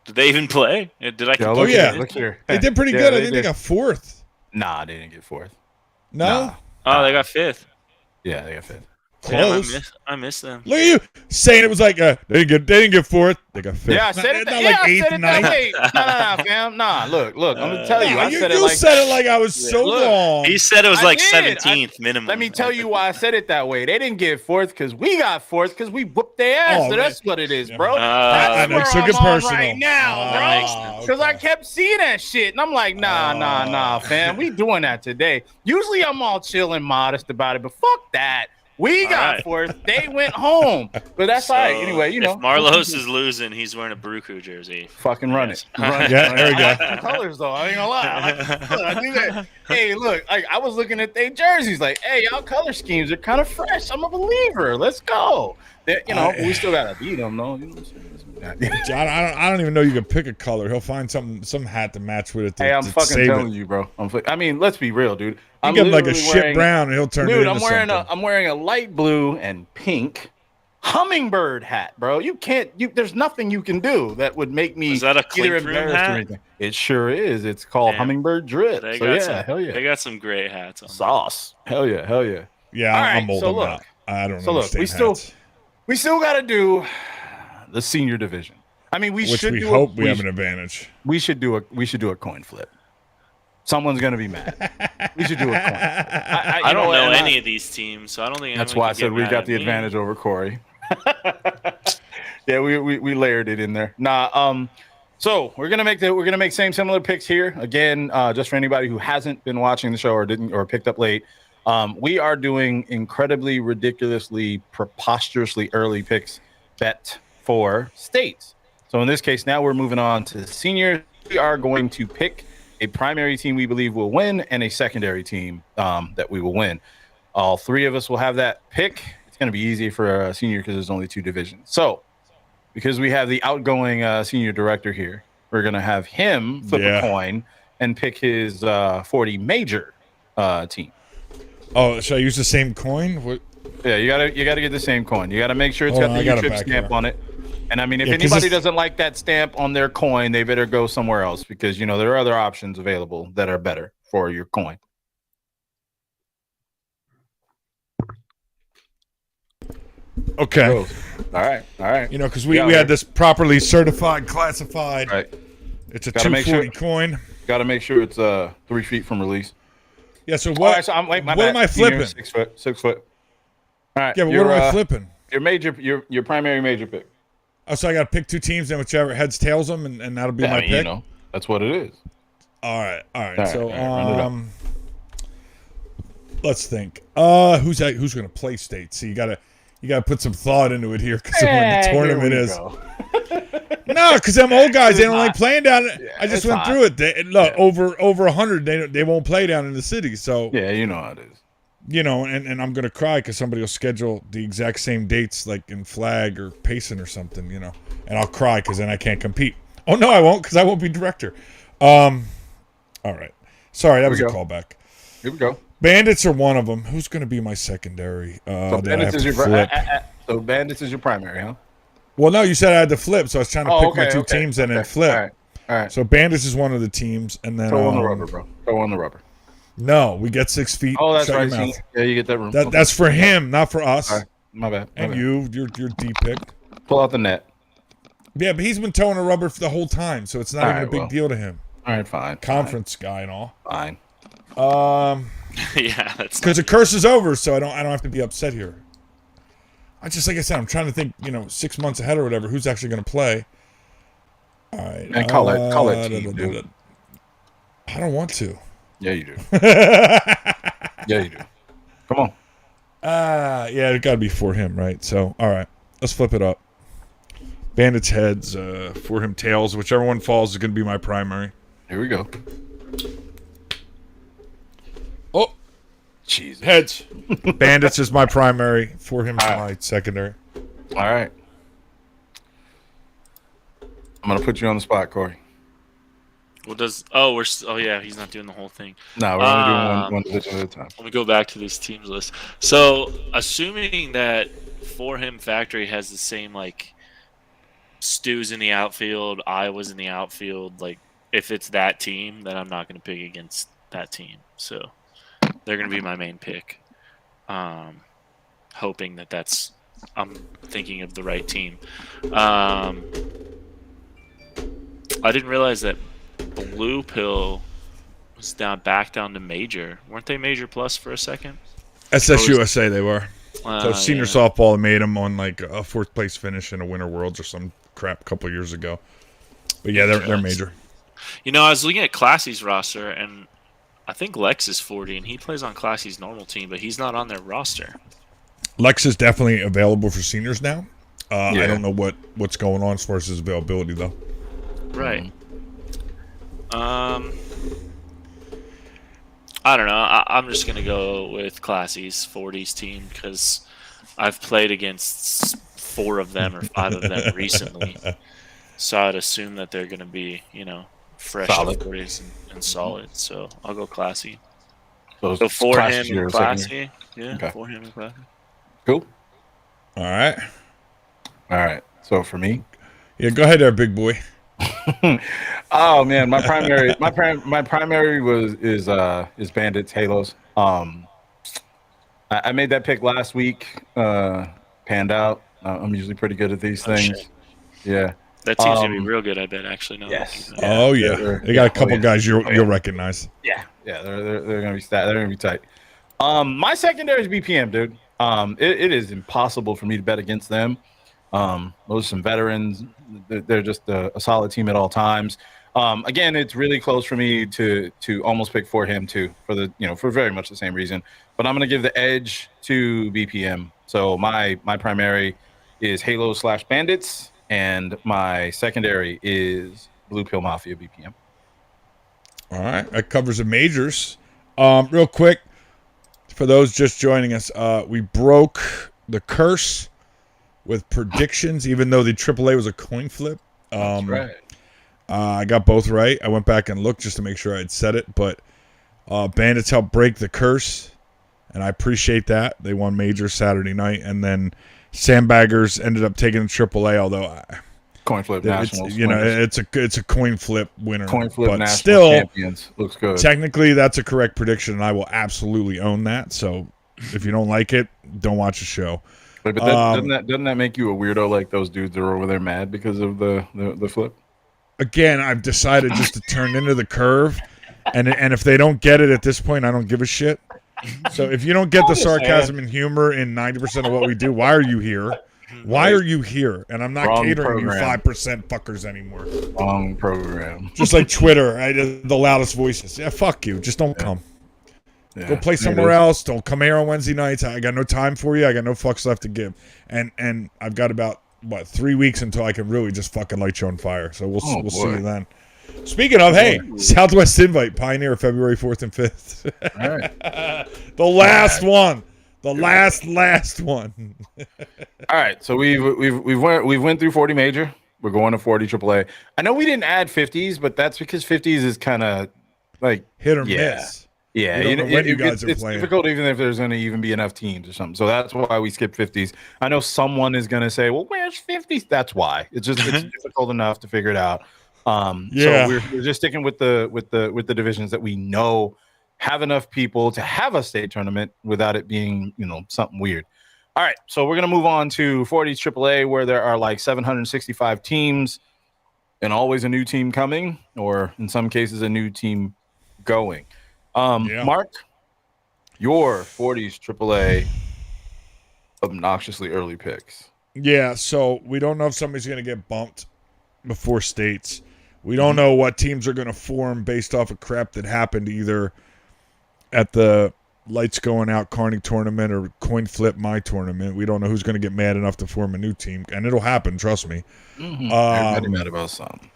Did they even play? Did I? Oh yeah, look here. They did pretty good. I think they got 4th. Nah, they didn't get 4th. No. Nah. Oh, they got 5th. Yeah, they got 5th. Close. Damn, I miss them. Look at you saying it was like they didn't get 4th. They got 5th. Yeah, I said it. Not Yeah, like I 8th, said it that 9th. way. Nah, fam. Nah, look. I'm gonna tell you. I You said it like I was so Look, wrong. He said it was I like did. 17th minimum. Let me tell you why I said it that way. They didn't get 4th because we got 4th because we whooped their ass. Oh, so that's what it is, bro. I That's took where it I'm on personal. right now, bro. Because I kept seeing that shit, and I'm like, nah, fam. We doing that today. Usually I'm all chill and modest about it, but fuck that. We got 4th. They went home. But that's all right. Anyway, you know. If Marlos is losing, he's wearing a Brew Crew jersey. Fucking run it. Yeah, there we go. I like the colors, though. I ain't gonna lie. I do that. Hey, look. I was looking at their jerseys like, hey, y'all color schemes are kind of fresh. I'm a believer. Let's go. We still got to beat them, though. You know what I'm saying? I don't even know you can pick a color. He'll find some hat to match with it. Hey, I'm fucking telling you, bro. I mean, let's be real, dude. You give him like a shit brown, and he'll turn it into something. I'm wearing a light blue and pink hummingbird hat, bro. There's nothing you can do that would make me Is that a either clean room embarrassed hat? or anything. It sure is. It's called hummingbird drip. Hell yeah. They got some great hats on. Sauce. Hell yeah. Yeah, All right, I'm old so on look. that. I don't So look, understand hats. we still got to do the senior division. I mean, we hope we have an advantage. We should do a coin flip. Someone's gonna be mad. We should do a coin. I don't know any of these teams, so I don't think that's why I said we got the advantage over Corey. Yeah, we layered it in there. So we're gonna make same similar picks here again. Just for anybody who hasn't been watching the show or picked up late, we are doing incredibly, ridiculously, preposterously early picks bet for states. So in this case, now we're moving on to seniors. We are going to pick a primary team we believe will win and a secondary team that we will win. All three of us will have that pick. It's going to be easy for a senior because there's only 2 divisions. So because we have the outgoing senior director here, we're going to have him flip a coin and pick his 40 major team. Oh, should I use the same coin? What? Yeah, you gotta get the same coin. You gotta make sure it's got the U-Trip stamp on it. And I mean, if anybody doesn't like that stamp on their coin, they better go somewhere else because there are other options available that are better for your coin. Okay. All right. Because we had this properly certified, classified. Right. It's a 240 coin. Got to make sure it's 3 feet from release. Yeah. So what? Right, so what am I flipping? 6 foot. 6 foot. All right. Yeah, but what am I flipping? Your primary major pick. Oh, so I got to pick 2 teams, and whichever heads tails them, and that'll be my pick. That's what it is. All right. So let's think. Who's going to play state? So you got to put some thought into it here because when the tournament is. No, because them old guys, they don't like playing down. I just went through it. Over 100, they won't play down in the city. So yeah, you know how it is. And I'm gonna cry because somebody will schedule the exact same dates like in flag or Payson or something, and I'll cry because then I can't compete. Oh no, I won't because I won't be director. All right, sorry, that was a callback. Here we go. Bandits are one of them. Who's gonna be my secondary? So Bandits is so Bandits is your primary, huh? Well, no, you said I had to flip, so I was trying to pick my 2 teams and then flip. All right. So Bandits is one of the teams, and then throw on the rubber, bro. Throw on the rubber. No, we get 6 feet. Oh, that's right. Yeah, you get that room. That's for him, not for us. Right. My bad. You're D pick. Pull out the net. Yeah, but he's been towing a rubber for the whole time, so it's not even a big deal to him. All right, fine. Conference guy and all. Fine. Yeah, that's because the curse is over, so I don't have to be upset here. I just, like I said, I'm trying to think, 6 months ahead or whatever, who's actually going to play. All right. And call it team, dude. I don't want to. Yeah, you do. Yeah, you do. Come on. Yeah, it got to be for him, right? So, all right, let's flip it up. Bandits heads, for him tails. Whichever one falls is going to be my primary. Here we go. Oh, Jesus. heads. Bandits is my primary. For him is my secondary. All right. I'm gonna put you on the spot, Corey. What does? Oh, yeah, he's not doing the whole thing. No, we're only doing one division at a time. Let me go back to this teams list. So, assuming that For Him Factory has the same like Stu's in the outfield, Iowa's in the outfield, like if it's that team, then I'm not going to pick against that team. So they're going to be my main pick. Hoping that I'm thinking of the right team. I didn't realize that Blue Pill was back down to major. Weren't they major plus for a second? SSUSA they were. So senior Yeah. softball made them on like a 4th place finish in a Winter Worlds or some crap a couple years ago. But yeah, they're major. You know, I was looking at Classy's roster, and I think Lex is 40, and he plays on Classy's normal team, but he's not on their roster. Lex is definitely available for seniors now. I don't know what's going on as far as his availability though. Right. I don't know. I'm just gonna go with Classy's 40s team because I've played against 4 of them or 5 of them recently. So I'd assume that they're gonna be, fresh Solid. 40s and solid. So I'll go Classy. So So for Class him your and second Classy, year. yeah. Okay. For him and Classy. Cool. All right. All right. So for me, Yeah, go ahead there, big boy. oh man, my primary is Bandits Halos. I made that pick last week. Panned out. I'm usually pretty good at these things. Shit. Yeah. That team's gonna be real good, I bet. Actually, no. Yes. Oh yeah, they got a couple yeah. guys you'll recognize. Yeah. They're gonna be they're gonna be tight. My secondary is BPM, dude. It is impossible for me to bet against them. Those are some veterans. They're just a solid team at all times. Again, it's really close for me to almost pick for him too, for very much the same reason. But I'm gonna give the edge to BPM. So my primary is Halo / Bandits, and my secondary is Blue Pill Mafia BPM. All right, that covers the majors. Real quick, for those just joining us, we broke the curse with predictions, even though the AAA was a coin flip. That's right. I got both right. I went back and looked just to make sure I'd said it, but Bandits helped break the curse, and I appreciate that. They won major Saturday night, and then Sandbaggers ended up taking the AAA, although Coin flip nationals. it's a coin flip winner. Coin flip but national still, champions. Looks good. technically, that's a correct prediction, and I will absolutely own that. So if you don't like it, don't watch the show. But doesn't that make you a weirdo like those dudes that are over there mad because of the flip? Again, I've decided just to turn into the curve, and if they don't get it at this point, I don't give a shit. So if you don't get the sarcasm and humor in 90% of what we do, why are you here? Why are you here? And I'm not Wrong catering program. you 5% fuckers anymore. Wrong program. Just like Twitter, the loudest voices. Yeah, fuck you. Just don't come. Yeah. Go play somewhere else. Don't come here on Wednesday nights. I got no time for you. I got no fucks left to give. And I've got about 3 weeks until I can really just fucking light you on fire. So we'll see you then. Speaking of, hey, Southwest Invite, Pioneer, February 4th and 5th. All right. The last one. The last one. All right. So we've went through 40 major. We're going to 40 AAA. I know we didn't add 50s, but that's because 50s is kind of like Hit or miss. Yeah, We don't know when you guys are it's playing. difficult even if there's going to even be enough teams or something. So that's why we skip 50s. I know someone is going to say, "Well, where's 50s?" That's why. It's difficult enough to figure it out. Yeah. So we're just sticking with the divisions that we know have enough people to have a state tournament without it being something weird. All right, so we're gonna move on to 40s AAA where there are like 765 teams and always a new team coming, or in some cases a new team going. Mark, your 40s AAA obnoxiously early picks. Yeah, so we don't know if somebody's going to get bumped before states. We don't know what teams are going to form based off of crap that happened either at the lights going out Carney tournament or coin flip my tournament. We don't know who's going to get mad enough to form a new team, and it'll happen. Trust me. Everybody mad about something.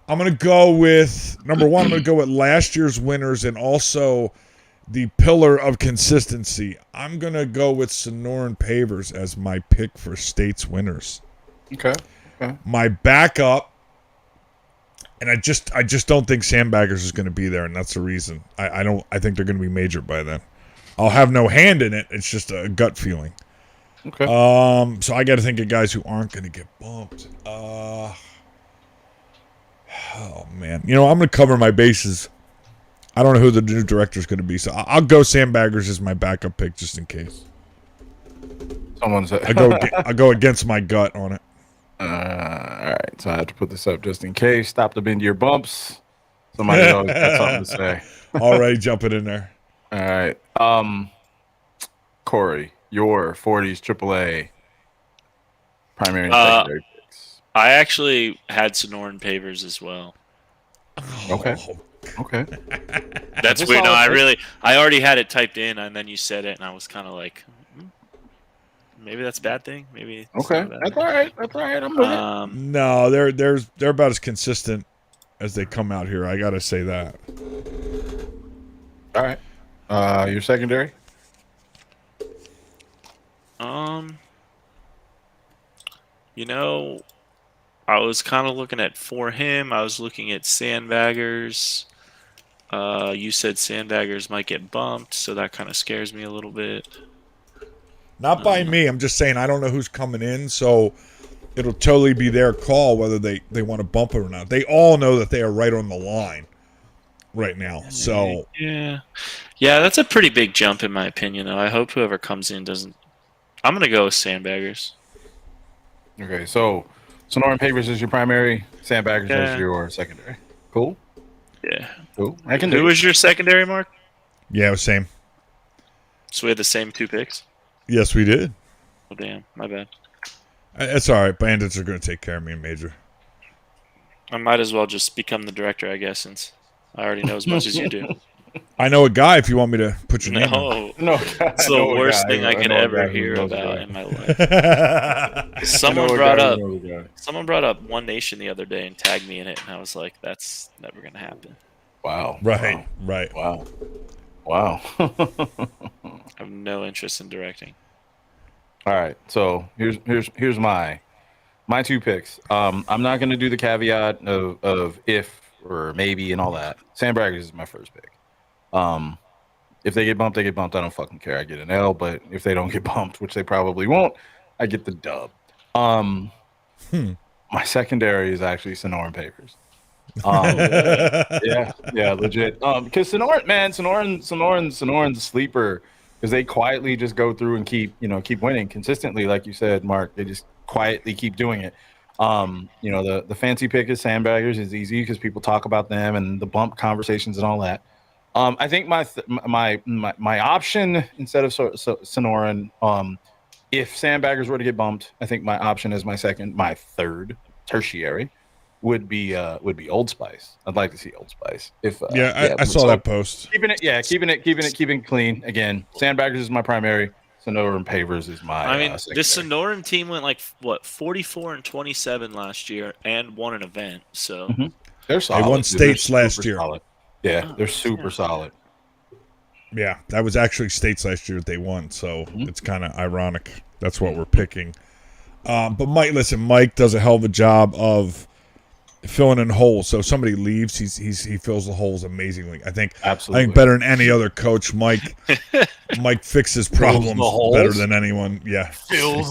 I'm going to go with number one. I'm going to go with last year's winners and also the pillar of consistency. I'm going to go with Sonoran Pavers as my pick for state's winners. Okay. My backup, and I just don't think Sandbaggers is going to be there, and that's the reason. I think they're going to be major by then. I'll have no hand in it. It's just a gut feeling. Okay. So I got to think of guys who aren't going to get bumped. Oh man, I'm going to cover my bases. I don't know who the new director is going to be, so I'll go Sandbaggers as my backup pick just in case. Someone said I go against my gut on it. all right, so I have to put this up just in case. Stop the bend to your bumps. Somebody always got something to say. Already jumping in there. All right. Corey, your 40s AAA primary and secondary picks. I actually had Sonoran Pavers as well. Okay. That's weird. No, I already had it typed in, and then you said it, and I was kind of like, maybe that's a bad thing. Maybe. Okay. That's all right. I'm with it. No, they're about as consistent as they come out here. I gotta say that. All right. Your secondary. I was kind of looking at for him. I was looking at Sandbaggers. You said Sandbaggers might get bumped, so that kind of scares me a little bit. Not by me. I'm just saying I don't know who's coming in, so it'll totally be their call whether they want to bump it or not. They all know that they are right on the line right now. So yeah, that's a pretty big jump in my opinion. Though I hope whoever comes in doesn't. I'm gonna go with Sandbaggers. Okay, so Sonoran Pavers is your primary, Sandbaggers is your secondary. Cool. Yeah. Cool. I can do. Who was your secondary, Mark? yeah, same. So we had the same two picks. Yes, we did. Oh damn, my bad. It's all right. Bandits are going to take care of me in major. I might as well just become the director, I guess, since I already know as much as you do. I know a guy if you want me to put your name on. No, it's the worst thing I could ever hear about in my life. Someone brought up One Nation the other day and tagged me in it, and I was like, "That's never gonna happen." Wow. Right. Wow. I have no interest in directing. All right, so here's my two picks. I'm not gonna do the caveat of if or maybe and all that. Sandbaggers is my first pick. If they get bumped, they get bumped. I don't fucking care. I get an L, but if they don't get bumped, which they probably won't, I get the dub. My secondary is actually Sonoran Pavers. Yeah, legit. Because Sonoran's a sleeper because they quietly just go through and keep winning consistently, like you said, Mark. They just quietly keep doing it. The fancy pick is Sandbaggers is easy because people talk about them and the bump conversations and all that. I think my option instead of Sonoran, if Sandbaggers were to get bumped, I think my option is my third tertiary would be Old Spice. I'd like to see Old Spice. I saw that post. Keeping it clean. Again, Sandbaggers is my primary. Sonoran Pavers is my. I mean, this Sonoran team went 44-27 last year and won an event. So they're solid. They won states last year. Solid. Yeah, they're super solid. Yeah, that was actually states last year that they won, so it's kind of ironic. That's what we're picking. But Mike does a hell of a job of filling in holes. So if somebody leaves, he fills the holes amazingly. I think better than any other coach, Mike fixes problems better than anyone. Yeah,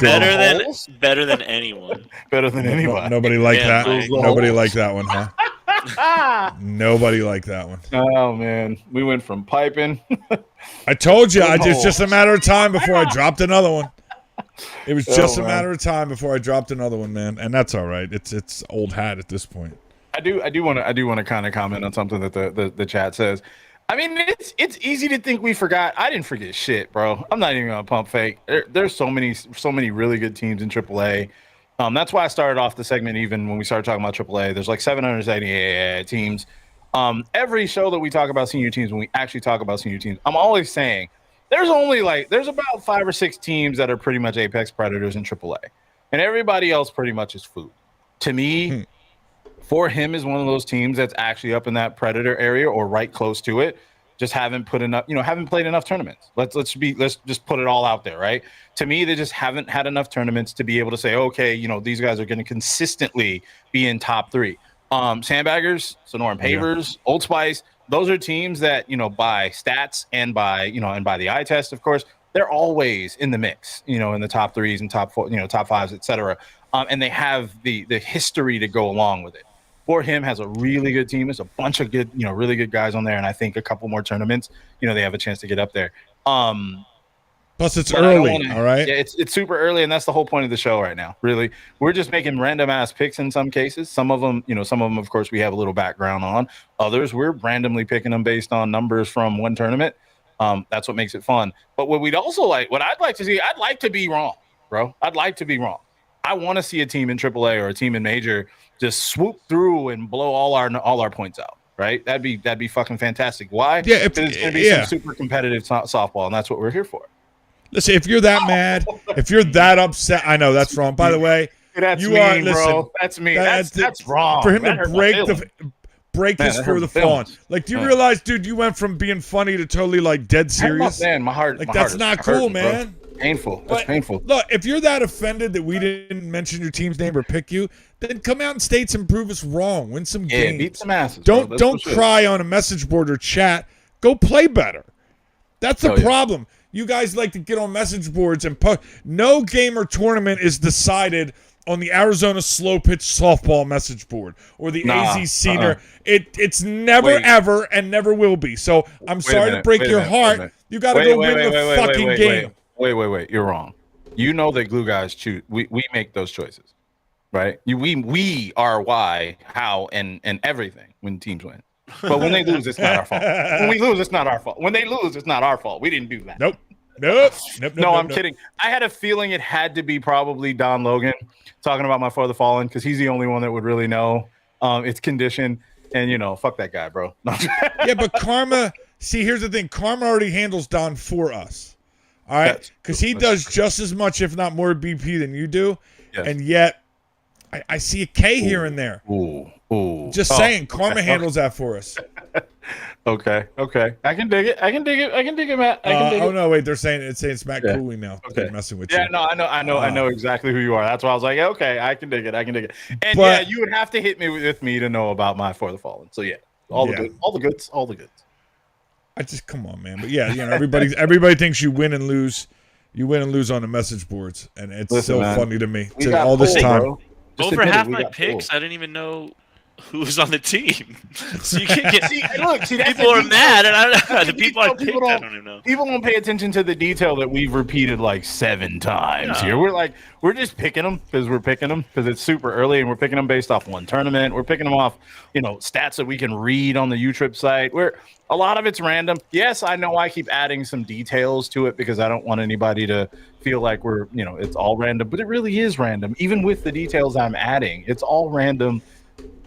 better than anyone. Better than anyone. Nobody liked that. Nobody liked that one, huh? Nobody liked that one. Oh man, we went from piping. I told you, it's just a matter of time before I dropped another one. It was just a matter of time before I dropped another one, man, and that's all right. It's old hat at this point. I do want to kind of comment on something that the chat says. I mean, it's easy to think we forgot. I didn't forget shit, bro. I'm not even gonna pump fake. There's so many really good teams in AAA. That's why I started off the segment even when we started talking about AAA. There's like 780 teams. Every show that we talk about senior teams, when we actually talk about senior teams, I'm always saying there's about 5 or 6 teams that are pretty much apex predators in AAA, and everybody else pretty much is food. To me, For Him is one of those teams that's actually up in that predator area or right close to it. Just haven't put enough, haven't played enough tournaments. Let's just put it all out there, right? To me, they just haven't had enough tournaments to be able to say, okay, these guys are going to consistently be in top 3. Sandbaggers, Sonoran Pavers, Old Spice, those are teams that, by stats and by the eye test, of course, they're always in the mix, in the top 3s and top 4, top 5s, etc. And they have the history to go along with it. For Him has a really good team. There's a bunch of good, really good guys on there. And I think a couple more tournaments, they have a chance to get up there. Plus, it's early, all right? Yeah, it's super early, and that's the whole point of the show right now, really. We're just making random-ass picks in some cases. Some of them, of course, we have a little background on. Others, we're randomly picking them based on numbers from one tournament. That's what makes it fun. But what I'd like to see, I'd like to be wrong, bro. I'd like to be wrong. I want to see a team in AAA or a team in Major just swoop through and blow all our points out, right? That'd be fucking fantastic. Why? Yeah, because it's going to be some super competitive softball, and that's what we're here for. Listen, if you're that mad, if you're that upset, I know that's wrong. By the way, that's mean, bro. That's me. That's wrong. For him to break this for the fun. Like, do you realize, dude, you went from being funny to totally like dead serious? Man, my heart. Like, that's not cool, man. Bro. Painful. That's painful. Look, if you're that offended that we didn't mention your team's name or pick you, then come out and state some, prove us wrong, win some games. Beat some asses. Don't cry on a message board or chat. Go play better. That's the problem. You guys like to get on message boards and no game or tournament is decided on the Arizona slow pitch softball message board or the AZ Senior. It's never ever and never will be. So I'm sorry to break your heart. You got to go win the fucking game. Wait. You're wrong. You know that Glue Guys choose. We make those choices, right? We are why, how, and everything when teams win. But when they lose, it's not our fault. When we lose, it's not our fault. When they lose, it's not our fault. We didn't do that. Nope. No, I'm kidding. I had a feeling it had to be probably Don Logan talking about my For the Fallen because he's the only one that would really know its condition. And, fuck that guy, bro. Yeah, but Karma, see, here's the thing. Karma already handles Don for us. All right? Because he does just as much, if not more, BP than you do. Yes. And yet, I see a K here and there. Just saying, Karma handles that for us. Okay. I can dig it, Matt. Oh no, wait, they're saying it's Matt Cooley now. Okay. They're messing with you. Yeah, no, I know exactly who you are. That's why I was like, okay, I can dig it. And you would have to hit me with me to know about my For the Fallen. So all the goods. I just come on, man. But everybody thinks you win and lose. You win and lose on the message boards, and it's funny to me. All this time, bro. Over half my picks, I didn't even know who was on the team. So you can get people are mad, and I don't know. The people I picked, I don't even know. People don't pay attention to the detail that we've repeated like 7 times here. We're just picking them because it's super early, and we're picking them based off one tournament. We're picking them off, stats that we can read on the U-Trip site. A lot of it's random. Yes, I know I keep adding some details to it because I don't want anybody to feel like it's all random, but it really is random. Even with the details I'm adding, it's all random.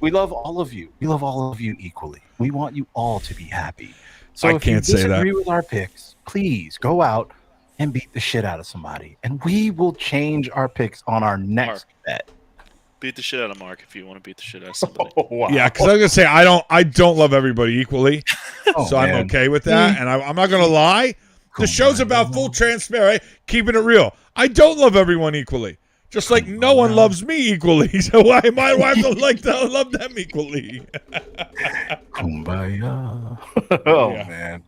We love all of you. We love all of you equally. We want you all to be happy. So if you disagree with our picks, please go out and beat the shit out of somebody, and we will change our picks on our next bet. Beat the shit out of Mark if you want to beat the shit out of somebody. Wow. Yeah, because I was gonna say I don't love everybody equally, so man. I'm okay with that, and I'm not gonna lie. The show's about full transparency, keeping it real. I don't love everyone equally. Just like no one loves me equally, so why am I to love them equally? Kumbaya. Man.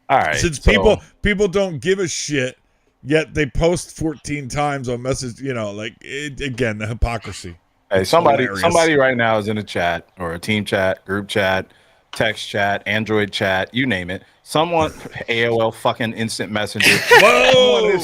All right. Since people don't give a shit, yet they post 14 times on message, again, the hypocrisy. Hey, somebody right now is in a chat or a team chat, group chat, text chat, Android chat, you name it. Someone, AOL fucking instant messenger. Whoa!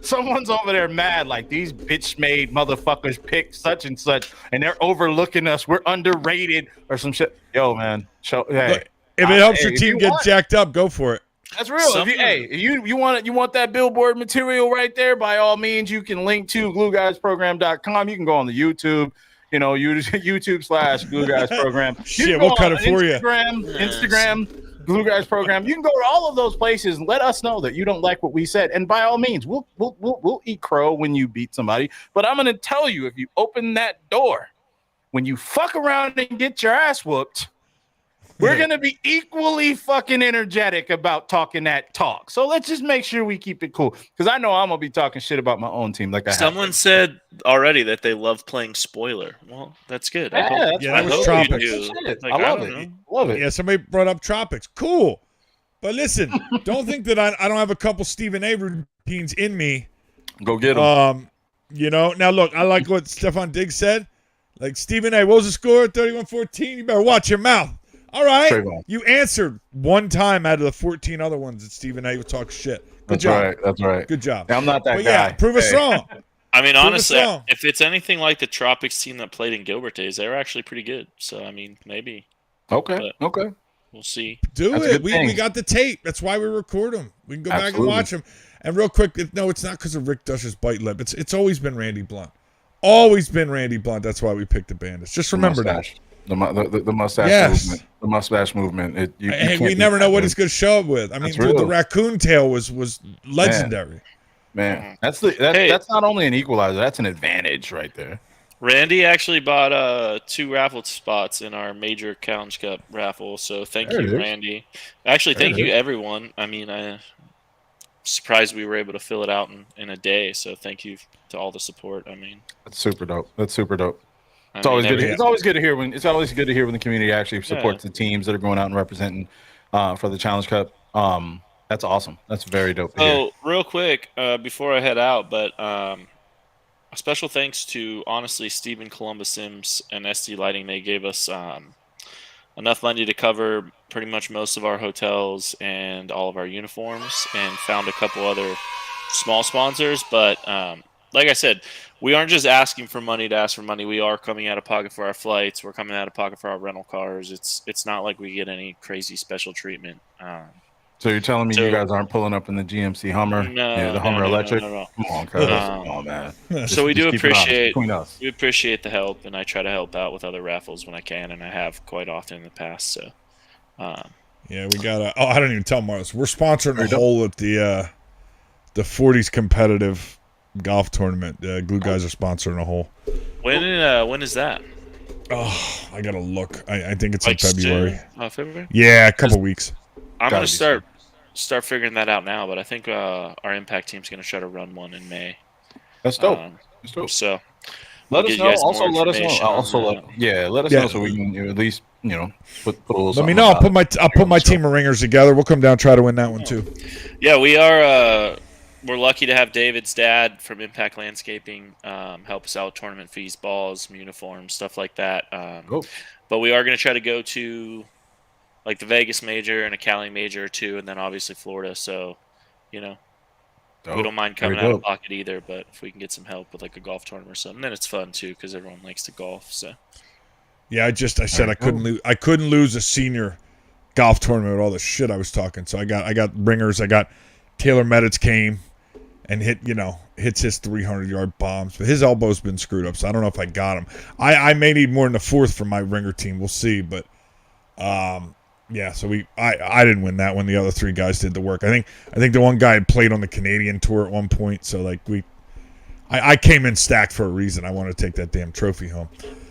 Someone's over there mad like these bitch-made motherfuckers picked such and such, and they're overlooking us. We're underrated or some shit. Yo, man. Look, if it helps your team get jacked up, go for it. That's real. You want that billboard material right there? By all means, you can link to glueguysprogram.com. You can go on the YouTube. YouTube /Glue Guys Program. Shit, we'll cut it for you. Instagram. Glue Guys program. You can go to all of those places and let us know that you don't like what we said. And by all means, we'll eat crow when you beat somebody. But I'm gonna tell you, if you open that door, when you fuck around and get your ass whooped, we're going to be equally fucking energetic about talking that talk. So let's just make sure we keep it cool. Because I know I'm going to be talking shit about my own team. Someone said already that they love playing spoiler. Well, that's good. that was Tropics. I love it. Love it. Yeah, somebody brought up Tropics. Cool. But listen, don't think that I don't have a couple Stephen A. routines in me. Go get them. Now look, I like what Stefan Diggs said. Like, Stephen A., what was the score? 31-14? You better watch your mouth. All right. Trayvon. You answered one time out of the 14 other ones that Stephen A. would talk shit. Good job. That's right. Good job. I'm not that guy. Yeah, prove us wrong. I mean, honestly, if it's anything like the Tropics team that played in Gilbert days, they were actually pretty good. So, I mean, maybe. Okay. We'll see. Do it. We got the tape. That's why we record them. We can go back and watch them. And real quick, no, it's not because of Rick Dush's bite lip. It's always been Randy Blunt. Always been Randy Blunt. That's why we picked the Bandits. Just remember that. The mustache movement. The mustache movement. We never know what he's going to show up with. I mean, dude, the raccoon tail was legendary. Man, that's not only an equalizer. That's an advantage right there. Randy actually bought 2 raffle spots in our major Challenge Cup raffle. So thank you, Randy. Actually, thank you, everyone. I mean, I'm surprised we were able to fill it out in a day. So thank you to all the support. I mean, that's super dope. It's always good. It's always good to hear when the community actually supports the teams that are going out and representing for the Challenge Cup. That's awesome. That's very dope. Oh, real quick before I head out, but a special thanks to honestly Stephen Columbus Sims and SD Lighting. They gave us enough money to cover pretty much most of our hotels and all of our uniforms, and found a couple other small sponsors. But like I said, we aren't just asking for money to ask for money. We are coming out of pocket for our flights. We're coming out of pocket for our rental cars. It's not like we get any crazy special treatment. So you're telling me you guys aren't pulling up in the GMC Hummer? No, the Hummer Electric? No. Come on, cuz. Come on, man. So we appreciate the help, and I try to help out with other raffles when I can, and I have quite often in the past. So, yeah, we got I don't even tell Marcus. We're sponsoring a hole at the 40s competitive golf tournament. Glue Guys are sponsoring a hole. When is that? Oh, I gotta look. I think it's in February. February? Yeah, a couple weeks. I'm gonna start figuring that out now, but I think our impact team's gonna try to run one in May. That's dope. So let us know. Let us know so we can at least put a little. Let me know. I'll put my team of ringers together. We'll come down, try to win that one too. Yeah, we are. We're lucky to have David's dad from Impact Landscaping help us out with tournament fees, balls, uniforms, stuff like that. But we are going to try to go to like the Vegas major and a Cali major or two, and then obviously Florida. So, we don't mind coming out of pocket either. But if we can get some help with like a golf tournament or something, then it's fun too because everyone likes to golf. So. Yeah, I said I couldn't lose a senior golf tournament with all the shit I was talking. So I got ringers. I got Taylor Meditz came and hits his 300-yard bombs, but his elbow's been screwed up, so I don't know if I got him. I may need more in the 4th for my ringer team. We'll see, but yeah. So I didn't win that one. The other 3 guys did the work. I think the one guy had played on the Canadian tour at one point, so like I came in stacked for a reason. I want to take that damn trophy home.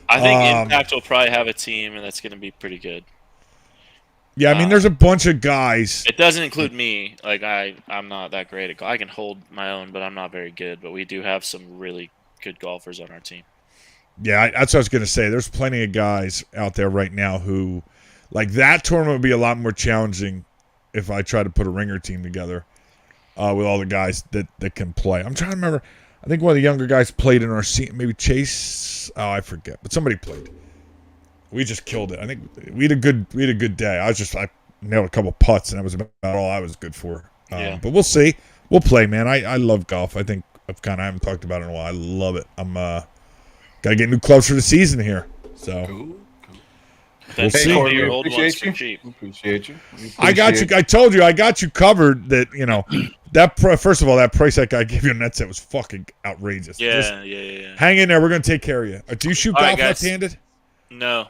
I think Impact will probably have a team, and that's going to be pretty good. Yeah, I mean, there's a bunch of guys. It doesn't include me. Like, I'm not that great at golf. I can hold my own, but I'm not very good. But we do have some really good golfers on our team. Yeah, that's what I was going to say. There's plenty of guys out there right now who, like, that tournament would be a lot more challenging if I tried to put a ringer team together with all the guys that can play. I'm trying to remember. I think one of the younger guys played in our scene. Maybe Chase. Oh, I forget. But somebody played. We just killed it. I think we had a good day. I nailed a couple putts, and that was about all I was good for. But we'll see. We'll play, man. I love golf. I think I haven't talked about it in a while. I love it. I'm gotta get new clubs for the season here. So we'll see. Corey, appreciate you. I got you. I told you I got you covered. That first of all, that price that guy gave you on that set was fucking outrageous. Yeah. Hang in there. We're gonna take care of you. Do you shoot golf left-handed? No.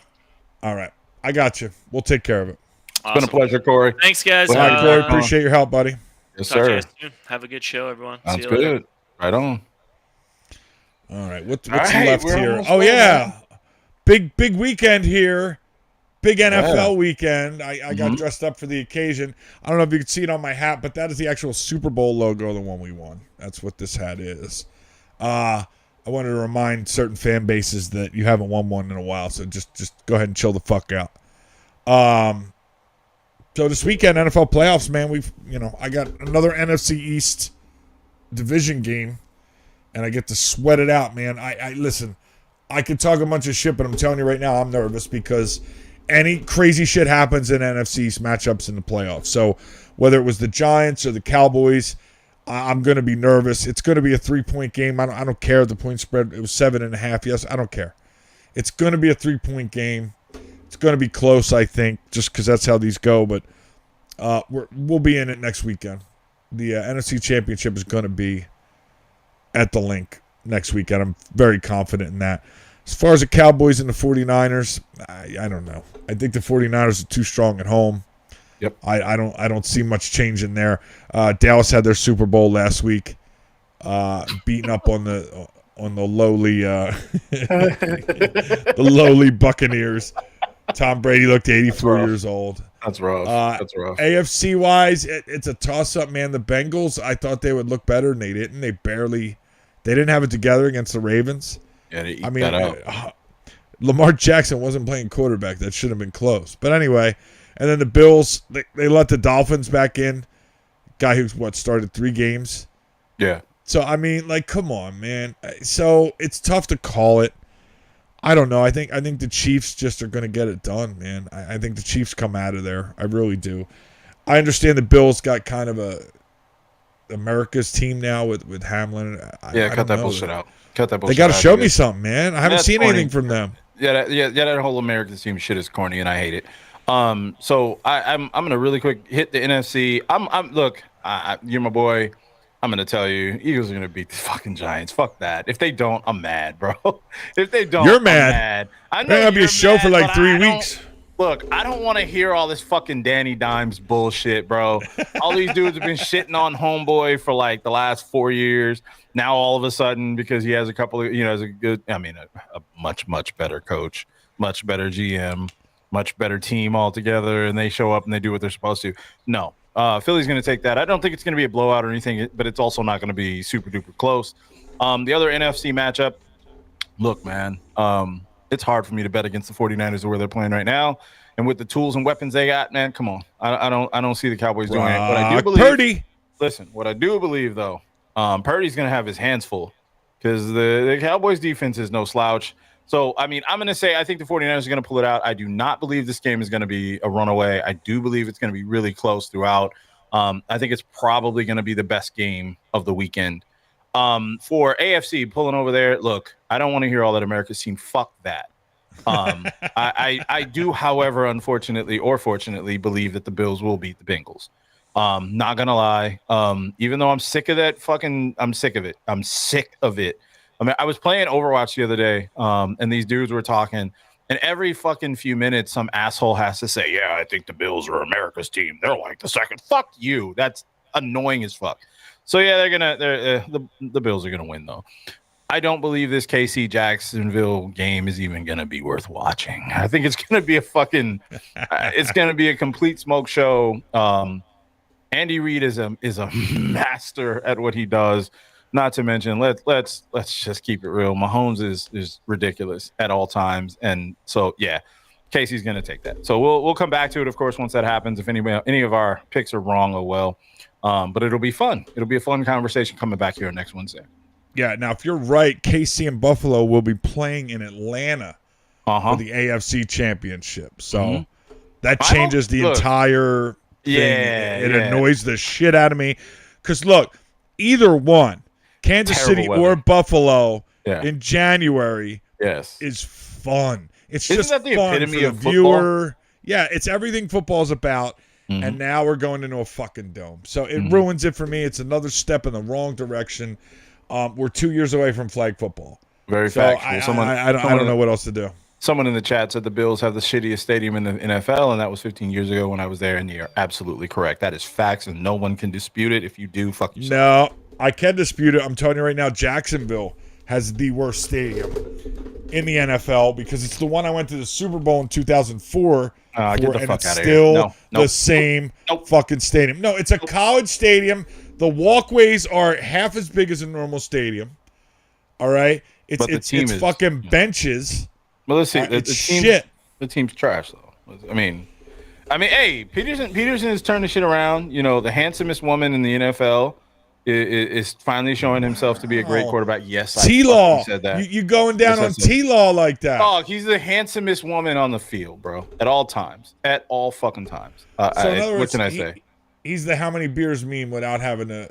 All right. I got you. We'll take care of it. It's been a pleasure, Corey. Thanks, guys. All right, Corey, appreciate your help, buddy. Yes, Talk to you sir. guys soon. Have a good show, everyone. Sounds See you later. good. Right on. All right, what's right, left we're here? almost Oh done, yeah, big weekend here. Big NFL Yeah. weekend. I got dressed up for the occasion. I don't know if you can see it on my hat, but that is the actual Super Bowl logo, the one we won. That's what this hat is. I wanted to remind certain fan bases that you haven't won one in a while, so just go ahead and chill the fuck out. So this weekend, NFL playoffs, man, I got another NFC East division game, and I get to sweat it out, man. I listen, I could talk a bunch of shit, but I'm telling you right now, I'm nervous because any crazy shit happens in NFC East matchups in the playoffs. So whether it was the Giants or the Cowboys, I'm going to be nervous. It's going to be a 3-point game. I don't care. The point spread, it was 7.5. Yes, I don't care. It's going to be a 3-point game. It's going to be close, I think, just because that's how these go. But we'll be in it next weekend. The NFC Championship is going to be at the link next weekend. I'm very confident in that. As far as the Cowboys and the 49ers, I don't know. I think the 49ers are too strong at home. Yep. I don't see much change in there. Dallas had their Super Bowl last week, beating up on the lowly the lowly Buccaneers. Tom Brady looked 84 years old. That's rough. That's rough. AFC wise, it's a toss up, man. The Bengals, I thought they would look better, and they didn't. They didn't have it together against the Ravens. Yeah, they eat that out. Lamar Jackson wasn't playing quarterback. That should have been close. But anyway, and then the Bills, they let the Dolphins back in. Guy who's started 3 games. Yeah. So I mean, come on, man. So it's tough to call it. I don't know. I think the Chiefs just are going to get it done, man. I think the Chiefs come out of there. I really do. I understand the Bills got kind of America's team now with Hamlin. Cut that bullshit out. Cut that bullshit They got to out. show me something, man. I haven't seen anything from them. Yeah, that whole American team shit is corny, and I hate it. So I'm gonna really quick hit the NFC. Look, you're my boy. I'm gonna tell you, Eagles are gonna beat the fucking Giants. Fuck that. If they don't, I'm mad, bro. If they don't, you're mad. I know there's gonna be a show mad, for like but 3 weeks. Look, I don't want to hear all this fucking Danny Dimes bullshit, bro. All these dudes have been shitting on Homeboy for like the last 4 years. Now all of a sudden, because he has a couple of, has a much better coach, much better GM, much better team altogether, and they show up and they do what they're supposed to. No, Philly's going to take that. I don't think it's going to be a blowout or anything, but it's also not going to be super duper close. The other NFC matchup, look, man, it's hard for me to bet against the 49ers where they're playing right now. And with the tools and weapons they got, man, come on. I don't see the Cowboys doing it. But I do believe Purdy. Listen, what I do believe though, Purdy's gonna have his hands full because the Cowboys defense is no slouch. So I mean, I'm gonna say I think the 49ers are gonna pull it out. I do not believe this game is gonna be a runaway. I do believe it's gonna be really close throughout. I think it's probably gonna be the best game of the weekend. For AFC pulling over there, look, I don't want to hear all that America's team. Fuck that. I do, however, unfortunately or fortunately, believe that the Bills will beat the Bengals. Not gonna lie. Even though I'm sick of that I'm sick of it. I'm sick of it. I mean, I was playing Overwatch the other day, and these dudes were talking, and every fucking few minutes, some asshole has to say, "Yeah, I think the Bills are America's team. They're like the second." Fuck you. That's annoying as fuck. So yeah, the Bills are gonna win though. I don't believe this KC Jacksonville game is even gonna be worth watching. I think it's gonna be it's gonna be a complete smoke show. Andy Reid is a master at what he does. Not to mention, let's just keep it real. Mahomes is ridiculous at all times, and so yeah, Casey's gonna take that. So we'll come back to it, of course, once that happens. If any of our picks are wrong, oh well. But it'll be fun. It'll be a fun conversation coming back here next Wednesday. Yeah, now if you're right, KC and Buffalo will be playing in Atlanta for the AFC Championship. So that changes the entire thing. Yeah, it annoys the shit out of me. Because look, either one, Kansas City or Buffalo in January is fun. It's Isn't just that the fun epitome for the of football? viewer. Yeah, it's everything football's about. And now we're going into a fucking dome. So it ruins it for me. It's another step in the wrong direction. We're 2 years away from flag football. Very so factual. I don't know what else to do. Someone in the chat said the Bills have the shittiest stadium in the NFL, and that was 15 years ago when I was there, and you're absolutely correct. That is facts, and no one can dispute it. If you do, fuck yourself. No, I can dispute it. I'm telling you right now, Jacksonville has the worst stadium in the NFL because it's the one I went to the Super Bowl in 2004 Get the and fuck it's out of still here. the same fucking stadium. No, it's a college stadium. The walkways are half as big as a normal stadium. All right? It's fucking benches. Well, let's see. It's shit. The team's trash, though. I mean, hey, Peterson is turning shit around. You know, the handsomest woman in the NFL is finally showing himself to be a great quarterback. Yes, T-Law. I said that. You going down on T-Law like that? Oh, he's the handsomest woman on the field, bro. At all times. At all fucking times. So in other words, what can I say? He's the how many beers meme without having to.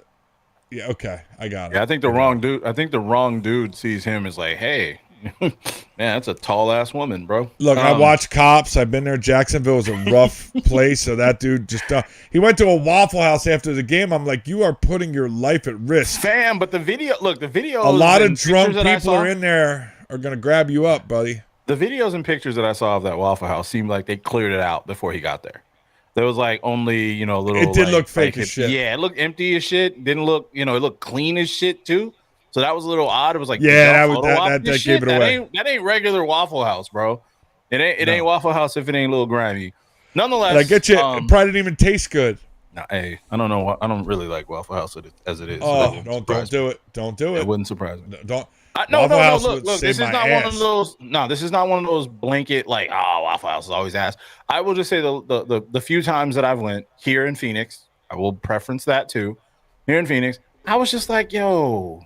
Yeah, okay, I got it. Yeah, I think the wrong dude sees him as like, hey. Man, that's a tall ass woman, bro. Look, I watch Cops. I've been there. Jacksonville is a rough place. So that dude just he went to a Waffle House after the game. I'm like, you are putting your life at risk, fam. But the video, a lot of drunk people are in there are gonna grab you up, buddy. The videos and pictures that I saw of that Waffle House seemed like they cleared it out before he got there. There was like only a little. It did look fake as shit. Yeah, it looked empty as shit. Didn't look, it looked clean as shit too. So that was a little odd. It was like, yeah, that gave it away. That ain't regular Waffle House, bro. It ain't Waffle House if it ain't a little grimy. Nonetheless, but I get you. It probably didn't even taste good. Nah, hey, I don't know. I don't really like Waffle House as it is. Oh, don't do it. Don't do it. It wouldn't surprise me. Don't. No. Look. This is not one of those. No, this is not one of those blanket like, oh, Waffle House is always ass. I will just say the few times that I've went here in Phoenix, I will preference that too. Here in Phoenix, I was just like, yo.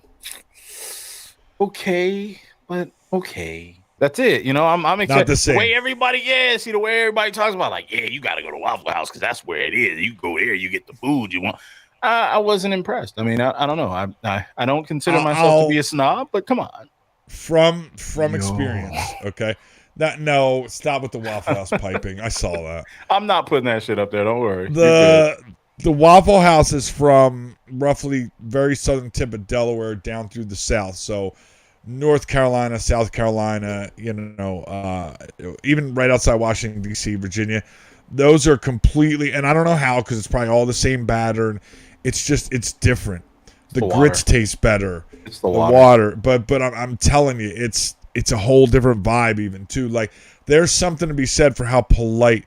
Okay, but okay. That's it. I'm excited. Not the same. The way everybody talks about, like, yeah, you got to go to Waffle House because that's where it is. You go there, you get the food you want. I wasn't impressed. I mean, I don't know. I don't consider myself to be a snob, but come on. From experience, okay. Stop with the Waffle House piping. I saw that. I'm not putting that shit up there. Don't worry. The Waffle House is from roughly very southern tip of Delaware down through the south. So North Carolina, South Carolina, even right outside Washington, D.C., Virginia. Those are completely, and I don't know how because it's probably all the same batter. And it's different. The grits taste better. It's the water. But I'm telling you, it's a whole different vibe even too. Like there's something to be said for how polite